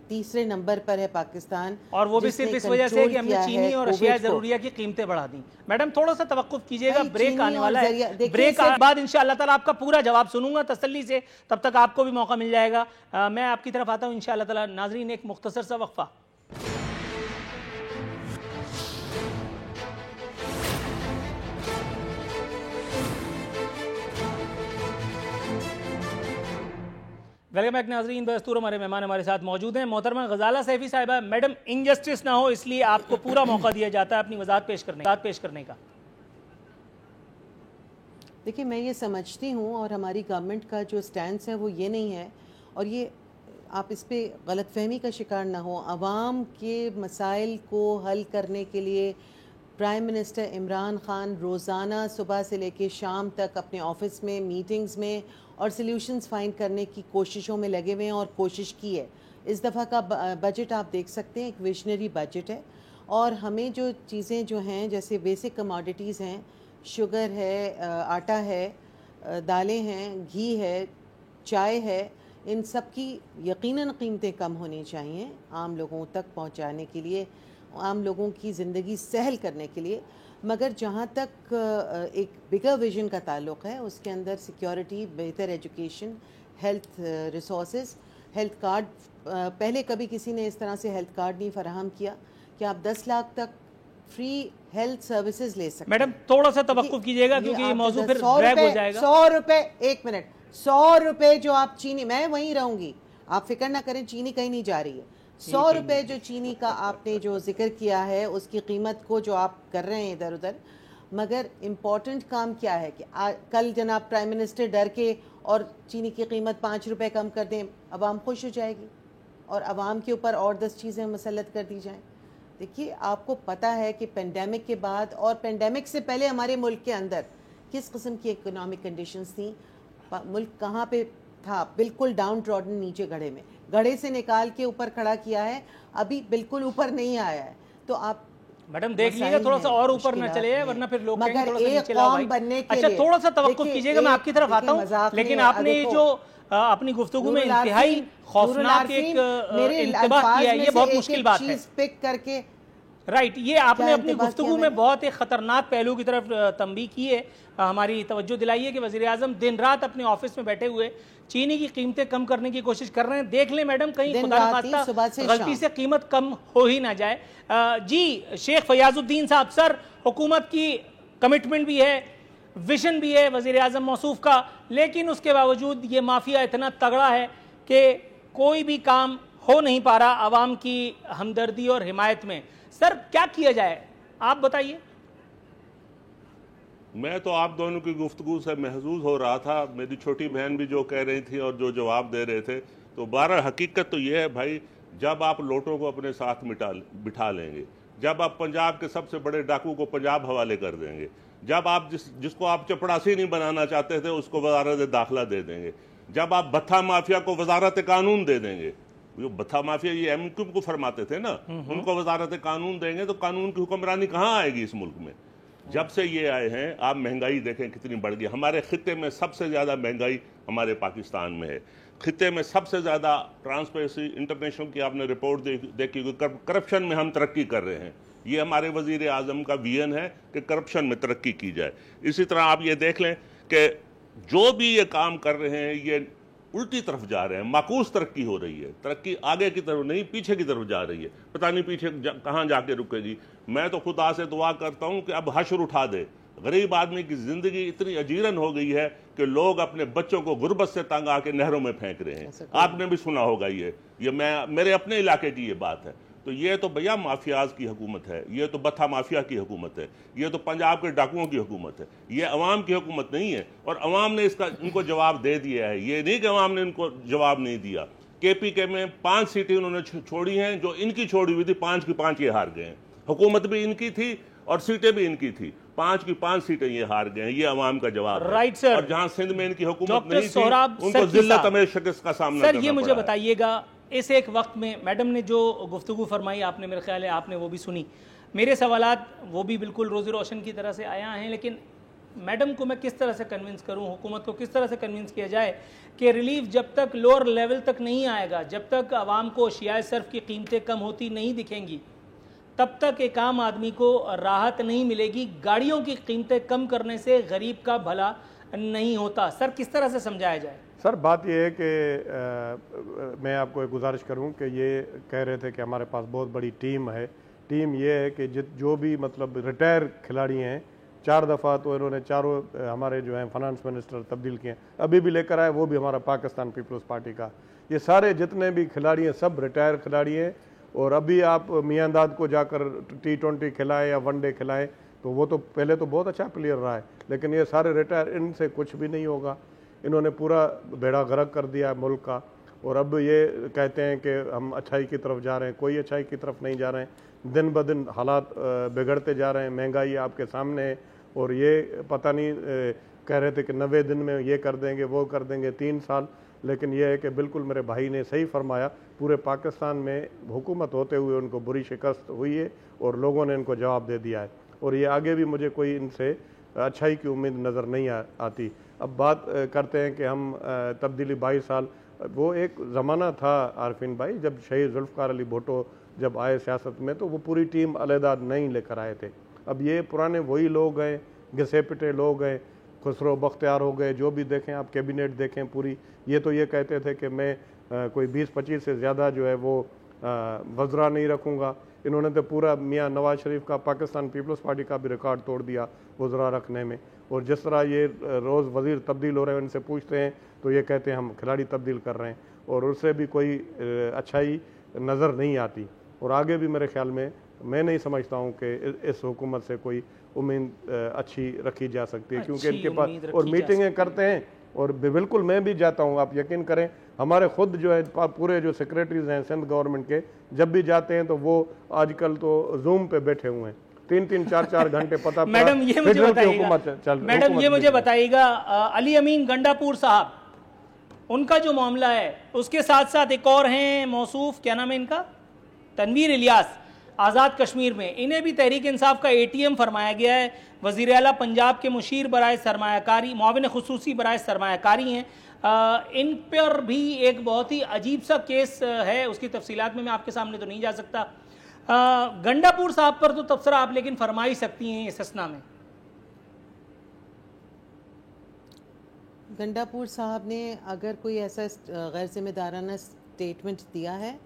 तीसरे नंबर पर है पाकिस्तान, और वो भी सिर्फ इस वजह से कि हमने चीनी और अशिया ज़रूरिया की कीमतें बढ़ा दी। मैडम थोड़ा सा तवक्कुफ कीजिएगा, ब्रेक आने वाला है, ब्रेक के बाद इंशाअल्लाह ताला आपका पूरा जवाब सुनूंगा तसल्ली से, तब तक आपको भी मौका मिल जाएगा। मैं आपकी तरफ आता हूँ इंशाअल्लाह ताला। नाजरीन, एक मुख्तसर सा वक्फा। वेलकम बैक नाजरीन, बस्तूर हमारे मेहमान हमारे साथ मौजूद हैं। मोहतरमा गजाला सैफी साहिबा। मैडम, इनजस्टिस ना हो इसलिए आपको पूरा मौका दिया जाता है अपनी वजाहत पेश करने का। देखिए, मैं ये समझती हूँ और हमारी गवर्नमेंट का जो स्टैंड है वो ये नहीं है, और ये आप इस पे गलतफहमी का शिकार ना हो। आवाम के मसाइल को हल करने के लिए प्राइम मिनिस्टर इमरान खान रोज़ाना सुबह से लेकर शाम तक अपने ऑफिस में, मीटिंग्स में और सल्यूशंस फाइंड करने की कोशिशों में लगे हुए हैं और कोशिश की है। इस दफ़ा का बजट आप देख सकते हैं, एक विजनरी बजट है, और हमें जो चीज़ें जो हैं जैसे बेसिक कमोडिटीज़ हैं, शुगर है, आटा है, दालें हैं, घी है, चाय है, इन सब की यकीनन कीमतें कम होनी चाहिए आम लोगों तक पहुंचाने के लिए, आम लोगों की ज़िंदगी सहल करने के लिए। मगर जहाँ तक एक बिगर विजन का ताल्लुक़ है, उसके अंदर सिक्योरिटी, बेहतर education, health resources, health card, पहले कभी किसी ने इस तरह से हेल्थ कार्ड नहीं फराहम किया कि आप 10 लाख तक फ्री हेल्थ सर्विसेज ले सकते। मैडम, थोड़ा सा तवक्कुफ कीजिएगा क्योंकि ये मौजूद फिर ड्रैग हो जाएगा। 100 रुपये, 1 मिनट, 100 रुपये जो आप चीनी, मैं वहीं रहूँगी, आप फिक्र ना करें, चीनी कहीं नहीं जा रही है। 100 रुपये जो चीनी का आपने जो जिक्र किया है, उसकी कीमत को जो आप कर रहे हैं इधर उधर, मगर इम्पॉर्टेंट काम क्या है कि कल जनाब प्राइम मिनिस्टर डर के और चीनी की कीमत 5 रुपए कम कर दें, अवाम खुश हो जाएगी और अवाम के ऊपर और 10 चीज़ें मुसल्लत कर दी जाएं। देखिए, आपको पता है कि पेंडेमिक के बाद और पेंडेमिक से पहले हमारे मुल्क के अंदर किस किस्म की इकोनॉमिक कंडीशंस थी। मुल्क कहाँ पे था, बिल्कुल डाउन ट्रॉडन, नीचे गड्ढे में, गड्ढे से निकाल के ऊपर खड़ा किया है, अभी बिल्कुल ऊपर नहीं आया है। तो आप मैडम देख लीजिएगा, थोड़ा सा और ऊपर न चले, वरना फिर लोग कहेंगे थोड़ा सा नीचे लाओ भाई। बनने के अच्छा, लिए थोड़ा सा तवक्कुफ कीजिएगा, मैं आपकी तरफ आता हूँ। लेकिन आपने जो अपनी गुफ्तगू में इंतहाई खौफनाक एक इंतबाह किया है, ये बहुत मुश्किल बात है। पिक करके राइट, ये आपने अपनी गुफ्तगू में बहुत एक खतरनाक पहलू की तरफ तंबीह की है, हमारी तवज्जो दिलाई है कि वज़ीर आज़म दिन रात अपने ऑफिस में बैठे हुए चीनी की कीमतें कम करने की कोशिश कर रहे हैं। देख लें मैडम, कहीं खुदा न खास्ता गलती से कीमत कम हो ही ना जाए। जी शेख फयाजुद्दीन साहब, सर हुकूमत की कमिटमेंट भी है, विजन भी है वज़ीर आज़म मौसूफ का, लेकिन उसके बावजूद ये माफिया इतना तगड़ा है कि कोई भी काम हो नहीं पा रहा आवाम की हमदर्दी और हिमायत में। सर क्या किया जाए, आप बताइए। मैं तो आप दोनों की गुफ्तगू से महसूस हो रहा था, मेरी छोटी बहन भी जो कह रही थी और जो जवाब दे रहे थे, तो बहरहाल हकीकत तो ये है भाई, जब आप लोटों को अपने साथ बिठा लेंगे, जब आप पंजाब के सबसे बड़े डाकू को पंजाब हवाले कर देंगे, जब आप जिसको आप चपड़ासी नहीं बनाना चाहते थे उसको वजारत दाखिला दे देंगे, जब आप भत्था माफिया को वजारत कानून दे देंगे, जो भत्था माफिया ये एमक्यूम को फरमाते थे ना, उनको वजारत कानून देंगे, तो कानून की हुक्मरानी कहाँ आएगी इस मुल्क में। जब से ये आए हैं, आप महंगाई देखें कितनी बढ़ गई। हमारे खित्ते में सबसे ज़्यादा महंगाई हमारे पाकिस्तान में है। खित्ते में सबसे ज़्यादा ट्रांसपेरेंसी इंटरनेशनल की आपने रिपोर्ट देखी, करप्शन में हम तरक्की कर रहे हैं। ये हमारे वज़ीर आज़म का विजन है कि करप्शन में तरक्की की जाए। इसी तरह आप ये देख लें कि जो भी ये काम कर रहे हैं ये उल्टी तरफ जा रहे हैं, माकूस तरक्की हो रही है। तरक्की आगे की तरफ नहीं, पीछे की तरफ जा रही है। पता नहीं पीछे कहाँ जाके रुकेगी। मैं तो खुदा से दुआ करता हूँ कि अब हश्र उठा दे। गरीब आदमी की ज़िंदगी इतनी अजीरन हो गई है कि लोग अपने बच्चों को गुर्बत से तंग आके नहरों में फेंक रहे हैं। आपने भी सुना होगा ये मेरे अपने इलाके की ये बात है। तो ये तो भैया माफियाज की हुकूमत है, ये तो बथा माफिया की हुकूमत है, ये तो पंजाब के डाकुओं की हुकूमत है, ये अवाम की हुकूमत नहीं है। और अवाम ने इनको जवाब दे दिया है, ये नहीं कि अवाम ने इनको जवाब नहीं दिया। KPK में 5 सीटें उन्होंने छोड़ी हैं, जो इनकी छोड़ी हुई थी 5 की 5 ये हार गए हैं। हुकूमत भी इनकी थी और सीटें भी इनकी थी, 5 की 5 सीटें ये हार गए हैं। ये अवाम का जवाब है। Right sir. और जहां सिंध में इनकी हुकूमत नहीं थी, उनको जिल्लत में शिकस्त का सामना करना पड़ा। सर ये मुझे बताइएगा, इस एक वक्त में मैडम ने जो गुफ्तगू फरमाई, आपने मेरे ख्याल है आपने वो भी सुनी, मेरे सवालात वो भी बिल्कुल रोज़ी रोशन की तरह से आया हैं। लेकिन मैडम को मैं किस तरह से कन्विंस करूं, हुकूमत को किस तरह से कन्विंस किया जाए कि रिलीफ जब तक लोअर लेवल तक नहीं आएगा, जब तक आवाम को अशियाए सर्फ की कीमतें कम होती नहीं दिखेंगी, तब तक एक आम आदमी को राहत नहीं मिलेगी। गाड़ियों की कीमतें कम करने से गरीब का भला नहीं होता। सर किस तरह से समझाया जाए? सर बात यह है कि मैं आपको एक गुजारिश करूं कि ये कह रहे थे कि हमारे पास बहुत बड़ी टीम है। टीम ये है कि जो भी मतलब रिटायर खिलाड़ी हैं, 4 दफ़ा तो इन्होंने चारों हमारे जो हैं फाइनेंस मिनिस्टर तब्दील किए हैं, अभी भी लेकर आए, वो भी हमारा पाकिस्तान पीपल्स पार्टी का। ये सारे जितने भी खिलाड़ी हैं सब रिटायर खिलाड़ी हैं। और अभी आप मियां दाद को जाकर T20 खिलाएं या वनडे खिलाएं, तो वो तो पहले तो बहुत अच्छा प्लेयर रहा है, लेकिन ये सारे रिटायर, इनसे कुछ भी नहीं होगा। इन्होंने पूरा बेड़ा गर्क कर दिया मुल्क का। और अब ये कहते हैं कि हम अच्छाई की तरफ जा रहे हैं, कोई अच्छाई की तरफ नहीं जा रहे हैं। दिन ब दिन हालात बिगड़ते जा रहे हैं, महंगाई आपके सामने है। और ये पता नहीं कह रहे थे कि 90 दिन में ये कर देंगे, वो कर देंगे, 3 साल। लेकिन यह है कि बिल्कुल मेरे भाई ने सही फरमाया, पूरे पाकिस्तान में हुकूमत होते हुए उनको बुरी शिकस्त हुई है और लोगों ने इनको जवाब दे दिया है। और ये आगे भी मुझे कोई इनसे अच्छाई की उम्मीद नज़र नहीं आती। अब बात करते हैं कि हम तब्दीली 22 साल, वो एक ज़माना था आरफिन भाई, जब शहीद जुल्फ़िकार अली भुट्टो जब आए सियासत में, तो वो पूरी टीम अलहदा नहीं लेकर आए थे। अब ये पुराने वही लोग हैं, घिसे पिटे लोग हैं, खुसरो बख्तियार हो गए। जो भी देखें आप, कैबिनेट देखें पूरी, ये तो ये कहते थे कि मैं कोई 20-25 से ज़्यादा जो है वो वज़रा नहीं रखूँगा। इन्होंने तो पूरा मियाँ नवाज शरीफ का, पाकिस्तान पीपल्स पार्टी का भी रिकॉर्ड तोड़ दिया वज़रा रखने में। और जिस तरह ये रोज़ वज़ीर तब्दील हो रहे हैं, उनसे पूछते हैं तो ये कहते हैं हम खिलाड़ी तब्दील कर रहे हैं, और उससे भी कोई अच्छाई नज़र नहीं आती। और आगे भी मेरे ख्याल में मैं नहीं समझता हूँ कि इस हुकूमत से कोई उम्मीद अच्छी रखी जा सकती है, क्योंकि इनके पास और मीटिंगें करते हैं और बिल्कुल मैं भी जाता हूँ, आप यकीन करें हमारे खुद जो है पूरे जो सेक्रेटरीज हैं सिंध गवर्नमेंट के, जब भी जाते हैं तो वो आजकल तो जूम पे बैठे हुए हैं 3-3, 4-4 घंटे पता मैडम ये मुझे बताइएगा, मैडम ये मुझे बताइएगा, अली अमीन गंडापुर साहब, उनका जो मामला है उसके साथ साथ एक और हैं मौसूफ, क्या नाम है इनका, तनवीर इलियास, आज़ाद कश्मीर में, इन्हें भी तहरीक इंसाफ का ATM फरमाया गया है। वज़ीर आला पंजाब के मुशीर बराए सरमायाकारी, मुआविन खुसूसी बराए सरमायाकारी हैं, इन पर भी एक बहुत ही अजीब सा केस है, उसकी तफसीलात में मैं आपके सामने तो नहीं जा सकता। गंडापुर साहब पर तो तबसरा आप लेकिन फरमा ही सकती हैं इस हसना में। गंडापुर साहब ने अगर कोई ऐसा गैर जिम्मेदाराना स्टेटमेंट दिया है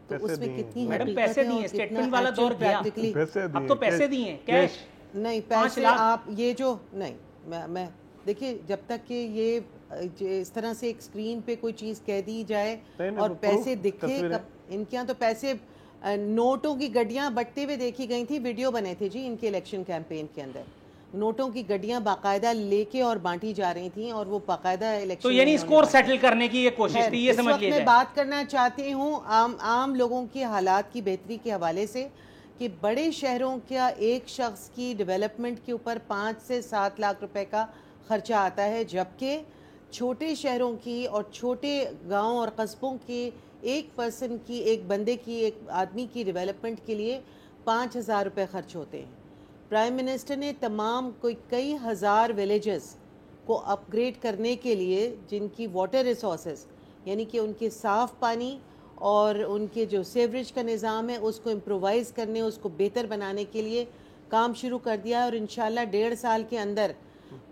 तो उसमें कितनी मैडम पैसे दिए, स्टेटमेंट वाला दौर गया, अब तो पैसे दिए कैश नहीं, पैसे आप ये जो नहीं, मैं देखिए जब तक कि ये इस तरह से एक स्क्रीन पे कोई चीज़ कह दी जाए और पैसे दिखे, इनके यहाँ तो पैसे नोटों की गड्डियाँ बटते हुए देखी गई थी, वीडियो बने थे जी इनके इलेक्शन कैंपेन के अंदर, नोटों की गड्डियां बाकायदा लेके और बांटी जा रही थी और वो बाकायदा इलेक्शन, तो यानी स्कोर सेटल करने की ये कोशिश थी, ये समझ लीजिए। मैं बात करना चाहती हूँ आम लोगों के हालात की बेहतरी के हवाले से कि बड़े शहरों का एक शख्स की डेवलपमेंट के ऊपर 5 से 7 लाख रुपए का खर्चा आता है, जबकि छोटे शहरों की और छोटे गाँव और कस्बों की एक पर्सन की, एक बंदे की, एक आदमी की डेवलपमेंट के लिए 5,000 रुपये खर्च होते हैं। प्राइम मिनिस्टर ने तमाम कई हज़ार विलेजेस को अपग्रेड करने के लिए, जिनकी वाटर रिसोर्सेज यानी कि उनके साफ़ पानी और उनके जो सीवरेज का निज़ाम है उसको इम्प्रोवाइज़ करने, उसको बेहतर बनाने के लिए काम शुरू कर दिया है और इंशाल्लाह 1.5 साल के अंदर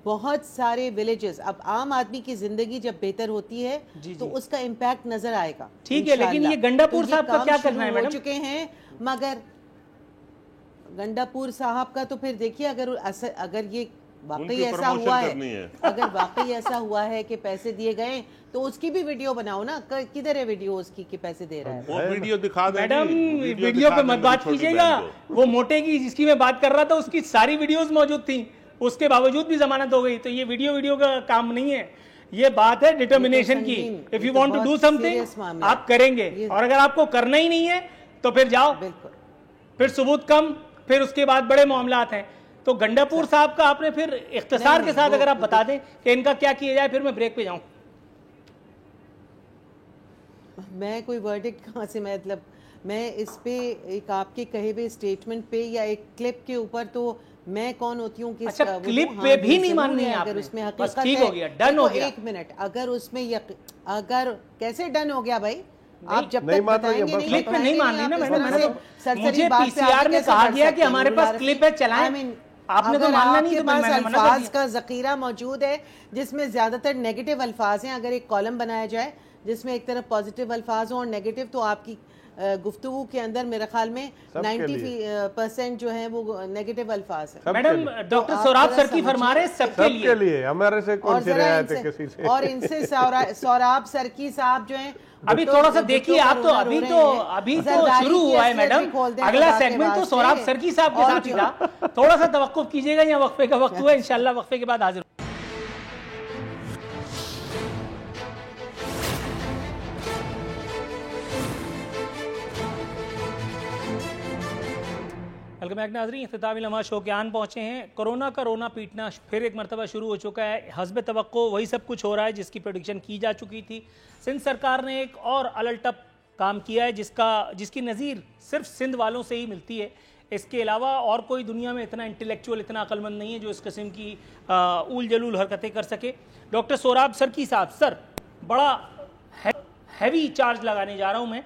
बहुत सारे विलेजेस, अब आम आदमी की ज़िंदगी जब बेहतर होती है तो उसका इम्पैक्ट नज़र आएगा। ठीक है, लेकिन ये गंडापुर साहब का क्या करना है मैडम? हो चुके हैं, मगर गंडापुर साहब का तो फिर देखिए अगर ये वाकई ऐसा हुआ है, अगर वाकई ऐसा हुआ है कि पैसे दिए गए तो उसकी भी वीडियो बनाओ ना, किधर है वीडियो उसकी कि पैसे दे रहा है? वो वीडियो दिखा दे मैडम, वीडियो पे मत बात कीजिएगा, वो मोटे की जिसकी मैं बात कर रहा था उसकी सारी वीडियोस मौजूद थी, उसके बावजूद भी जमानत हो गई, तो ये वीडियो का काम नहीं है, ये बात है डिटर्मिनेशन की। If you want to do something आप करेंगे, और अगर आपको करना ही नहीं है तो फिर जाओ, फिर सबूत कम, फिर उसके बाद बड़े मामलात हैं। तो गंडापुर साहब का आपने फिर इख्तिसार के साथ अगर आप बता दें कि इनका क्या किया जाए, फिर मैं ब्रेक पे जाऊं। मैं कोई वर्डिक्ट कहाँ से, मतलब मैं इस पे एक आपके कहे हुए स्टेटमेंट पे या एक क्लिप के ऊपर तो मैं कौन होती हूँ कि अच्छा, क्लिप पे भी नहीं माननी है अगर उसमें हकीकत ठीक हो गया, डन हो गया। 1 मिनट, अगर उसमें अगर कैसे डन हो गया भाई, आप जब नहीं तक बताएंगे नहीं, क्लिप में नहीं मान रही ना मैडम, मुझे पीसीआर में कहा गया कि हमारे पास क्लिप है, चलाएं, आपने तो मानना नहीं, तो मैंने अल्फाज का जखीरा मौजूद है जिसमें ज्यादातर नेगेटिव अल्फाज हैं। अगर एक कॉलम बनाया जाए जिसमें एक तरफ पॉजिटिव अल्फाज हो और नेगेटिव, तो आपकी गुफ्तगू के अंदर मेरे ख्याल में 90% जो है वो नेगेटिव अल्फाज है। मैडम, डॉक्टर सौराब सर की फरमा रहे सबके लिए, हमारे से कौन सी रियायत है किसी से? और इनसे सौराब सरकी साहब जो हैं, अभी थोड़ा सा देखिए आप, तो अभी तो शुरू हुआ है मैडम, अगला सेगमेंट तो सौराब सरकी साहब के साथ ही था, थोड़ा सा तवक्कुफ कीजिएगा, या वक्फे का वक्त हुआ, इंशाल्लाह वक्फे के बाद हाजिर। वेलकम बैक नाज़रीन, इख्तितामी लम्हा शो के आन पहुँचे हैं। कोरोना का रोना पीटना फिर एक मरतबा शुरू हो चुका है, हस्ब तवक्को वही सब कुछ हो रहा है जिसकी प्रेडिक्शन की जा चुकी थी। सिंध सरकार ने एक और अलटप काम किया है जिसकी नज़ीर सिर्फ सिंध वालों से ही मिलती है। इसके अलावा और कोई दुनिया में इतना इंटेलेक्चुअल, इतना अक्लमंद नहीं है जो इस किस्म की ऊल जलूल हरकतें कर सके। डॉक्टर सोराब सरकी साहब, सर बड़ा हैवी चार्ज लगाने जा रहा हूँ मैं,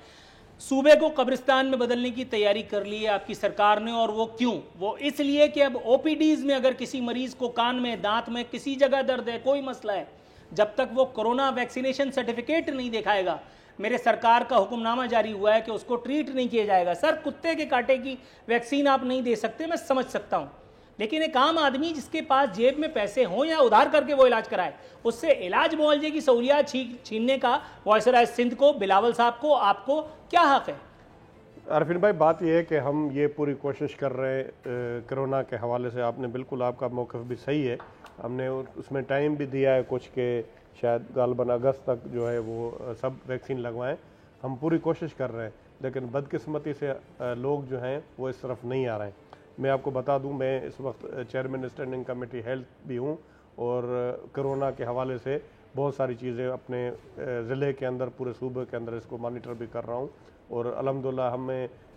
सूबे को कब्रिस्तान में बदलने की तैयारी कर ली है आपकी सरकार ने, और वो क्यों? वो इसलिए कि अब ओपीडीज में अगर किसी मरीज को कान में, दांत में, किसी जगह दर्द है, कोई मसला है, जब तक वो कोरोना वैक्सीनेशन सर्टिफिकेट नहीं दिखाएगा, मेरे सरकार का हुक्मनामा जारी हुआ है कि उसको ट्रीट नहीं किया जाएगा। सर, कुत्ते के कांटे की वैक्सीन आप नहीं दे सकते, मैं समझ सकता हूं, लेकिन एक आम आदमी जिसके पास जेब में पैसे हों या उधार करके वो इलाज कराए, उससे इलाज मुआवजे की सहूलियत छीनने का वायसराय सिंध को, बिलावल साहब को, आपको क्या हक है? अरफिन भाई, बात यह है कि हम ये पूरी कोशिश कर रहे हैं कोरोना के हवाले से। आपने बिल्कुल, आपका मौक़िफ़ भी सही है। हमने उसमें टाइम भी दिया है कुछ के शायद गालबन अगस्त तक जो है वो सब वैक्सीन लगवाएं। हम पूरी कोशिश कर रहे हैं, लेकिन बदकिस्मती से लोग जो हैं वो इस तरफ नहीं आ रहे हैं। मैं आपको बता दूं, मैं इस वक्त चेयरमैन स्टैंडिंग कमेटी हेल्थ भी हूं और कोरोना के हवाले से बहुत सारी चीज़ें अपने ज़िले के अंदर, पूरे सूबे के अंदर इसको मॉनिटर भी कर रहा हूं। और अल्हम्दुलिल्लाह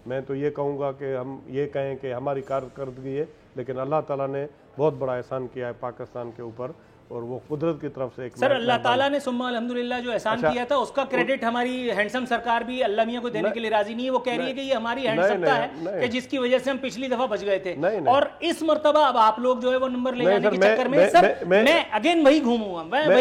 मैं तो ये कहूँगा कि हम ये कहें कि हमारी कारकर्दगी है, लेकिन अल्लाह ताला ने बहुत बड़ा एहसान किया है पाकिस्तान के ऊपर, और वो कुदरत की तरफ से एक सर अल्लाह ताला ने सुम्मा अल्हम्दुलिल्लाह जो एहसान किया था उसका क्रेडिट हमारी हैंडसम सरकार भी अल्लाह मियां को देने के लिए राजी नहीं है। वो कह रही है कि ये हमारी हैंडसमता है कि जिसकी वजह से हम पिछली दफा बच गए थे, और इस मर्तबा अब आप लोग जो है वो नंबर ले जाने के चक्कर में सर मैं अगेन वही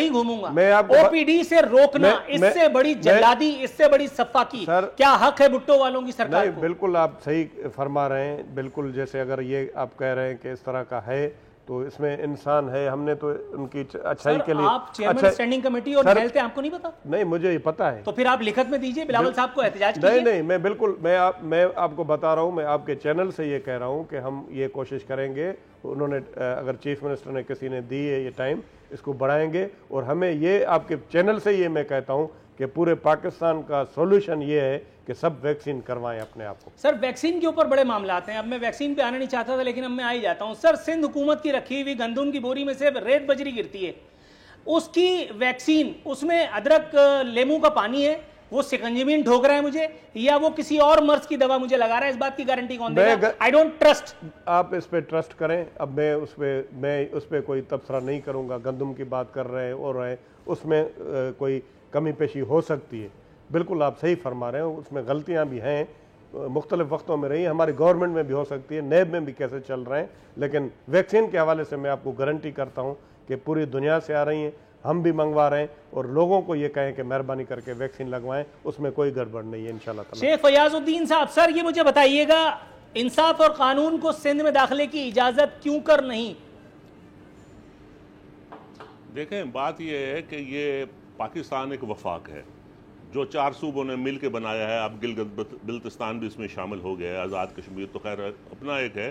घूमूंगा। ओपीडी से रोकना, इससे बड़ी जल्लादी, इससे बड़ी सफाकी क्या हक है भुट्टो वालों की सरकार को? बिल्कुल आप सही फरमा रहे हैं। बिल्कुल, जैसे अगर ये आप कह रहे हैं कि इस तरह का है तो इसमें इंसान है, हमने तो उनकी अच्छाई के लिए। आप चेयरमैन स्टैंडिंग कमेटी और हेल्थ है, आपको नहीं पता? नहीं, मुझे ये पता है। तो फिर आप लिखत में दीजिए, बिलावल साहब को एहतजाज कीजिए। नहीं, मैं बिल्कुल मैं आपको बता रहा हूँ, मैं आपके चैनल से ये कह रहा हूँ कि हम ये कोशिश करेंगे। उन्होंने अगर चीफ मिनिस्टर ने किसी ने दी है ये टाइम, इसको बढ़ाएंगे। और हमें ये आपके चैनल से ये मैं कहता हूँ कि पूरे पाकिस्तान का सॉल्यूशन ये है कि सब वैक्सीन करवाएं अपने आप को। सर वैक्सीन के ऊपर बड़े मामलात हैं। अब मैं वैक्सीन पे आना नहीं चाहता था, लेकिन अब मैं आ ही जाता हूं। सर सिंध हुकूमत की रखी हुई गंदम की बोरी में से रेत बजरी गिरती है, उसकी वैक्सीन, उसमें अदरक लेमू का पानी है, वो सिकंजमीन ठोक रहा है मुझे, या वो किसी और मर्ज की दवा मुझे लगा रहा है, इस बात की गारंटी कौन देगा? I don't trust. आप इस पे ट्रस्ट करें। अब मैं उस पे कोई तबसरा नहीं करूंगा। गंदम की बात कर रहे हैं और उसमें कोई कमी पेशी हो सकती है, बिल्कुल आप सही फरमा रहे हो। उसमें गलतियां भी हैं, मुख्तलिफ वक्तों में रही, हमारी गवर्नमेंट में भी हो सकती है, नैब में भी कैसे चल रहे हैं। लेकिन वैक्सीन के हवाले से मैं आपको गारंटी करता हूं कि पूरी दुनिया से आ रही हैं, हम भी मंगवा रहे हैं, और लोगों को ये कहें कि मेहरबानी करके वैक्सीन लगवाएं, उसमें कोई गड़बड़ नहीं है इंशाल्लाह। शेख फयाजुद्दीन साहब, सर ये मुझे बताइएगा, इंसाफ और कानून को सिंध में दाखिले की इजाजत क्यों कर नहीं? देखें, बात यह है कि ये पाकिस्तान एक वफाक है जो 4 सूबों ने मिल के बनाया है। अब गिलगित बिल्तिस्तान भी इसमें शामिल हो गया है, आज़ाद कश्मीर तो खैर अपना एक है।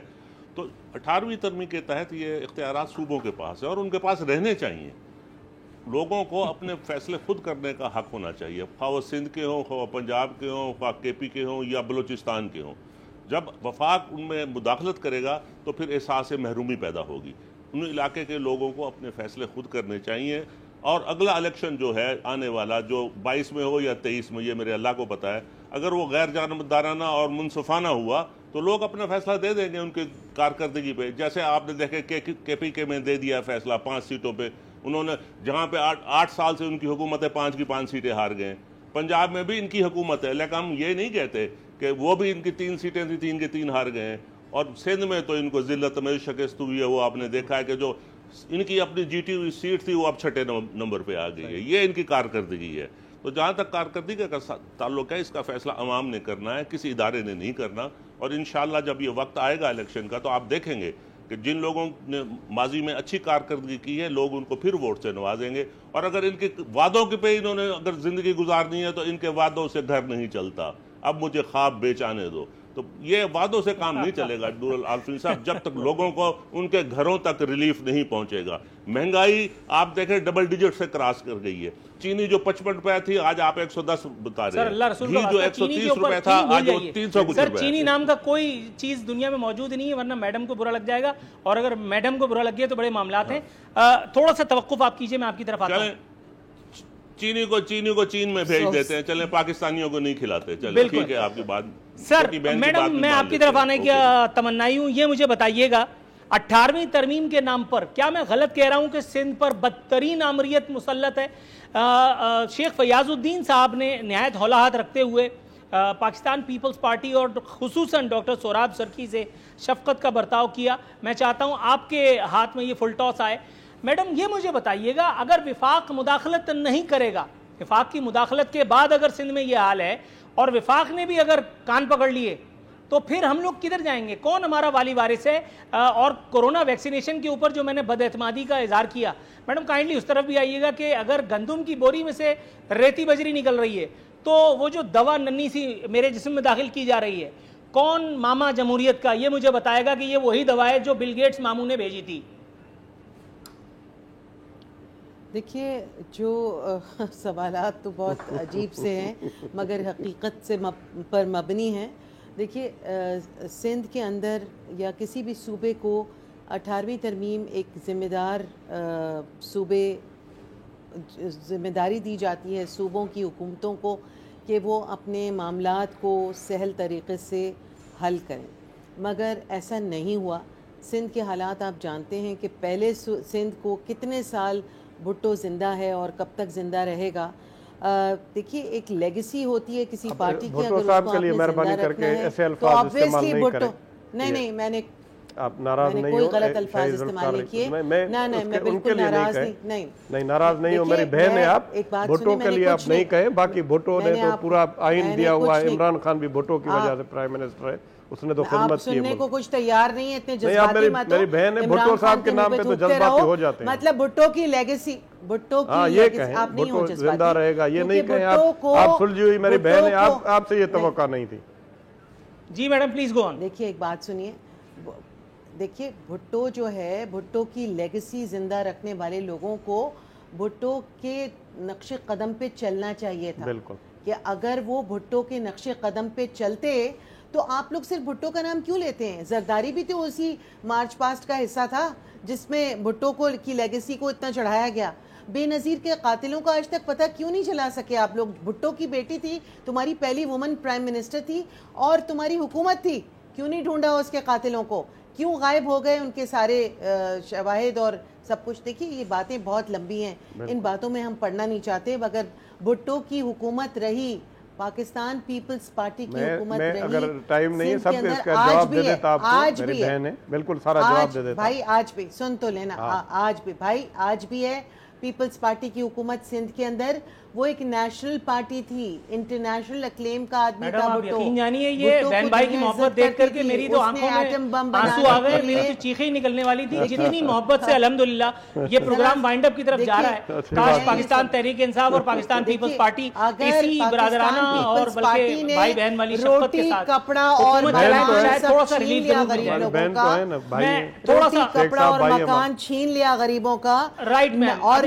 तो 18वीं तरमीम के तहत ये इख्तियारात सूबों के पास है और उनके पास रहने चाहिए। लोगों को अपने फैसले खुद करने का हक होना चाहिए, खा वो सिंध के हों, खा पंजाब के हों, खा KP के हों या बलूचिस्तान के हों। जब वफाक उनमें मुदाखलत करेगा तो फिर एहसास महरूमी पैदा होगी। उन इलाके के लोगों को अपने फैसले खुद करने चाहिए। और अगला इलेक्शन जो है आने वाला, जो 22 में हो या 23 में, ये मेरे अल्लाह को पता है, अगर वो गैर जानबदाराना और मुनसफाना हुआ तो लोग अपना फैसला दे देंगे उनकी कारकर्दगी पे। जैसे आपने देखे KPK में दे दिया फैसला 5 सीटों पे। उन्होंने जहाँ पे 8 साल से उनकी हुकूमत है, 5 की 5 सीटें हार गए। पंजाब में भी इनकी हुकूमत है, लेकिन हम ये नहीं कहते कि वो भी इनकी 3 सीटें थी, 3 के 3 हार गए। और सिंध में तो इनको जिल्लत में शिकस्त हुई है। वो आपने देखा है कि जो इनकी अपनी जीती हुई सीट थी वो अब 6ठे नंबर पे आ गई है। ये इनकी कारकर्दगी है। तो जहाँ तक कारकर्दगी का ताल्लुक है, इसका फैसला अवाम ने करना है, किसी इदारे ने नहीं करना। और इंशाल्लाह जब ये वक्त आएगा इलेक्शन का तो आप देखेंगे कि जिन लोगों ने माजी में अच्छी कारकर्दगी की है, लोग उनको फिर वोट से नवाजेंगे। और अगर इनके वादों के पे इन्होंने अगर जिंदगी गुजारनी है तो इनके वादों से घर नहीं चलता। अब मुझे ख्वाब बेचाने दो, तो ये वादों से काम नहीं चलेगा नूरुल आलमी साहब, जब तक लोगों को उनके घरों तक रिलीफ नहीं पहुंचेगा। महंगाई आप देखें डबल डिजिट से क्रॉस कर गई है। चीनी जो 55 रुपए थी आज आप 110 बता रहे हैं। घी जो 130 रुपए था आज वो 300 कुछ रुपए। चीनी नाम का कोई चीज दुनिया में मौजूद ही नहीं है, वरना मैडम को बुरा लग जाएगा। और अगर मैडम को बुरा लग गया तो बड़े मामलात हैं। थोड़ा सा तवक्कुफ आप कीजिए, मैं आपकी तरफ आता हूं। चीनी को चीन में भेज देते हैं, चले पाकिस्तानियों को नहीं खिलाते। चले ठीक है आपकी बात। सर मैडम मैं आपकी तरफ आने की तमन्नाई हूं। ये मुझे बताइएगा, 18वीं तरमीम के नाम पर क्या मैं गलत कह रहा हूं कि सिंध पर बदतरीन आमरीत मुसल्लत है? शेख फयाजुद्दीन साहब ने नहायत हौलाहत रखते हुए पाकिस्तान पीपल्स पार्टी और खुसूसन डॉक्टर सोराब सरकी से शफकत का बर्ताव किया। मैं चाहता हूं आपके हाथ में ये फुल टॉस आए। मैडम ये मुझे बताइएगा, अगर विफाक मुदाखलत नहीं करेगा, विफाक की मुदाखलत के बाद अगर सिंध में ये हाल है और विफाक ने भी अगर कान पकड़ लिए, तो फिर हम लोग किधर जाएंगे? कौन हमारा वाली वारिस है? और कोरोना वैक्सीनेशन के ऊपर जो मैंने बदएतमादी का इजहार किया, मैडम काइंडली उस तरफ भी आइएगा कि अगर गंदम की बोरी में से रेती बजरी निकल रही है तो वो जो दवा नन्ही सी मेरे जिस्म में दाखिल की जा रही है, कौन मामा जमहूरियत का, ये मुझे बताएगा कि ये वही दवा है जो बिल गेट्स मामू ने भेजी थी? देखिए, जो सवालात तो बहुत अजीब से हैं मगर हकीकत से पर मबनी हैं। देखिए, सिंध के अंदर या किसी भी सूबे को 18वीं तरमीम एक ज़िम्मेदार ज़िम्मेदारी दी जाती है सूबों की हुकूमतों को कि वो अपने मामलात को सहल तरीक़े से हल करें, मगर ऐसा नहीं हुआ। सिंध के हालात आप जानते हैं कि पहले सिंध को कितने साल भुट्टो ज़िंदा है और कब तक ज़िंदा रहेगा। देखिए, एक लेगेसी होती है किसी पार्टी की, अगर उसको आपने ज़िंदा रखना है तो ऑब्वियसली भुट्टो नहीं मैंने आप नाराज नहीं कोई गलत अल्फाज इस्तेमाल नहीं किए। मैं बिल्कुल नाराज नहीं नाराज नहीं हो, मेरी बहन है आप। भुट्टो के लिए आप नहीं कहें, बाकी भुट्टो ने तो पूरा आइन दिया हुआ है। इमरान खान भी भुट्टो की वजह से प्राइम मिनिस्टर है, उसने तो खिदमत की है। सुनने को कुछ तैयार नहीं है, इतने जज्बाती मत हो। मेरी बहन है, भुट्टो साहब के नाम पे तो जज्बाती हो जाते हैं। मतलब भुट्टो की लेगेसी, भुट्टो की ये कहें आप नहीं हो जज्बाती, जिंदा रहेगा ये नहीं कहें आप सुलझी हुई मेरी बहन है, आपसे ये तवक्का नहीं थी। जी मैडम प्लीज गो ऑन। देखिए, एक बात सुनिए, देखिए भुट्टो जो है, भुट्टो की लेगेसी जिंदा रखने वाले लोगों को भुट्टो के नक्शे कदम पे चलना चाहिए था। बिल्कुल, कि अगर वो भुट्टो के नक्शे कदम पे चलते तो आप लोग सिर्फ भुट्टो का नाम क्यों लेते हैं? जरदारी भी तो उसी मार्च पास्ट का हिस्सा था जिसमें भुट्टो को की लेगेसी को इतना चढ़ाया गया। बेनज़ीर के कातिलों का आज तक पता क्यों नहीं चला सके आप लोग? भुट्टो की बेटी थी, तुम्हारी पहली वुमन प्राइम मिनिस्टर थी और तुम्हारी हुकूमत थी, क्यों नहीं ढूंढा उसके कातिलों को? क्यों गायब हो गए उनके सारे शवाहिद और सब कुछ? देखिए, ये बातें बहुत लंबी हैं, इन बातों में हम पढ़ना नहीं चाहते, मगर भुट्टो की हुकूमत रही, पाकिस्तान पीपल्स पार्टी की हुकूमत रही। अगर टाइम नहीं है सब इसका जवाब दे देता आपको, आज मेरी भी बहन है, बिल्कुल सारा जवाब दे देता भाई। आज भी सुन तो लेना, आज भी भाई, आज भी है पीपल्स पार्टी की हुकूमत सिंध के अंदर। वो एक नेशनल पार्टी थी, इंटरनेशनल अक्लेम का आदमी था भुट्टो। यकीन जानिए, ये बहन भाई की मोहब्बत देख करके मेरी तो आंखों में आंसू आ गए, मेरी तो चीखें ही निकलने वाली थी। जितनी मोहब्बत से अल्हम्दुलिल्लाह ये प्रोग्राम वाइंड अप की तरफ जा रहा है। काश पाकिस्तान तहरीक इंसाफ और पाकिस्तान पीपल्स पार्टी इसी बरादराना और बल्कि भाई बहन वाली शफकत के साथ कपड़ा और थोड़ा सा रिलीफ थोड़ा सा कपड़ा और मकान छीन लिया गरीबों का। राइट मैम, और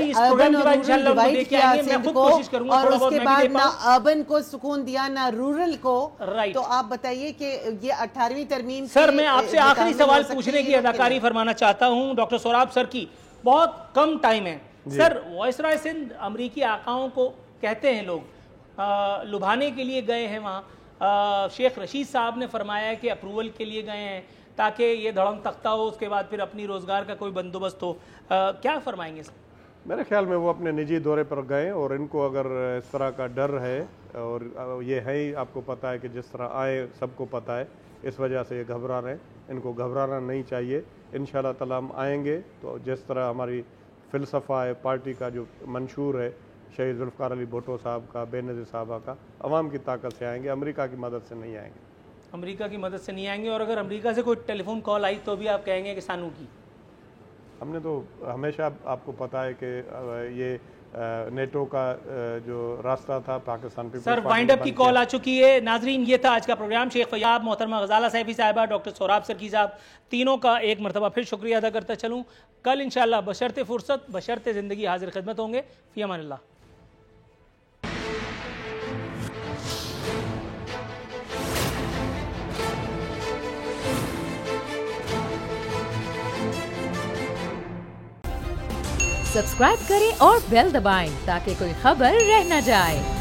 और उसके बाद ना अर्बन को सुकून दिया ना रूरल को। तो आप बताइए कि ये 18वीं तरमीम। सर, मैं आपसे आखिरी सवाल पूछने की अदाकारी फरमाना चाहता हूं डॉक्टर सोराब सर की, बहुत कम टाइम है सर। वायसराय सिंध अमरीकी आकाओं को कहते हैं लोग लुभाने के लिए गए हैं वहाँ। शेख रशीद साहब ने फरमाया कि अप्रूवल के लिए गए हैं ताकि ये धड़म तख्ता हो, उसके बाद फिर अपनी रोजगार का कोई बंदोबस्त हो। क्या फरमाएंगे सर? मेरे ख्याल में वो अपने निजी दौरे पर गए और इनको अगर इस तरह का डर है, और ये है ही, आपको पता है कि जिस तरह आए सबको पता है, इस वजह से ये घबरा रहे हैं। इनको घबराना नहीं चाहिए। इंशाल्लाह ताला हम आएंगे तो जिस तरह हमारी फ़िलसफ़ा है पार्टी का जो मंशूर है शहीद जुल्फ़िकार अली भुट्टो साहब का, बेनज़ीर साहबा का, अवाम की ताकत से आएंगे, अमेरिका की मदद से नहीं आएंगे। अमेरिका की मदद से नहीं आएंगे, और अगर अमेरिका से कोई टेलीफोन कॉल आई तो भी आप कहेंगे कि सानू की? हमने तो हमेशा, आपको पता है कि ये नेटो का जो रास्ता था पाकिस्तान पे। सर, वाइंड अप की कॉल आ चुकी है। नाजरीन, ये था आज का प्रोग्राम। शेख फयाब, मोहतरमा गजाला सैफी साहिबा, डॉक्टर सोराब सरकी साहब, तीनों का एक मरतबा फिर शुक्रिया अदा करता चलूँ। कल इंशाअल्लाह बशर्ते फुर्सत बशर्ते ज़िंदगी हाजिर खिदमत होंगे। फ़ी अमानिल्लाह। सब्सक्राइब करें और बेल दबाएं ताकि कोई खबर रह न जाए।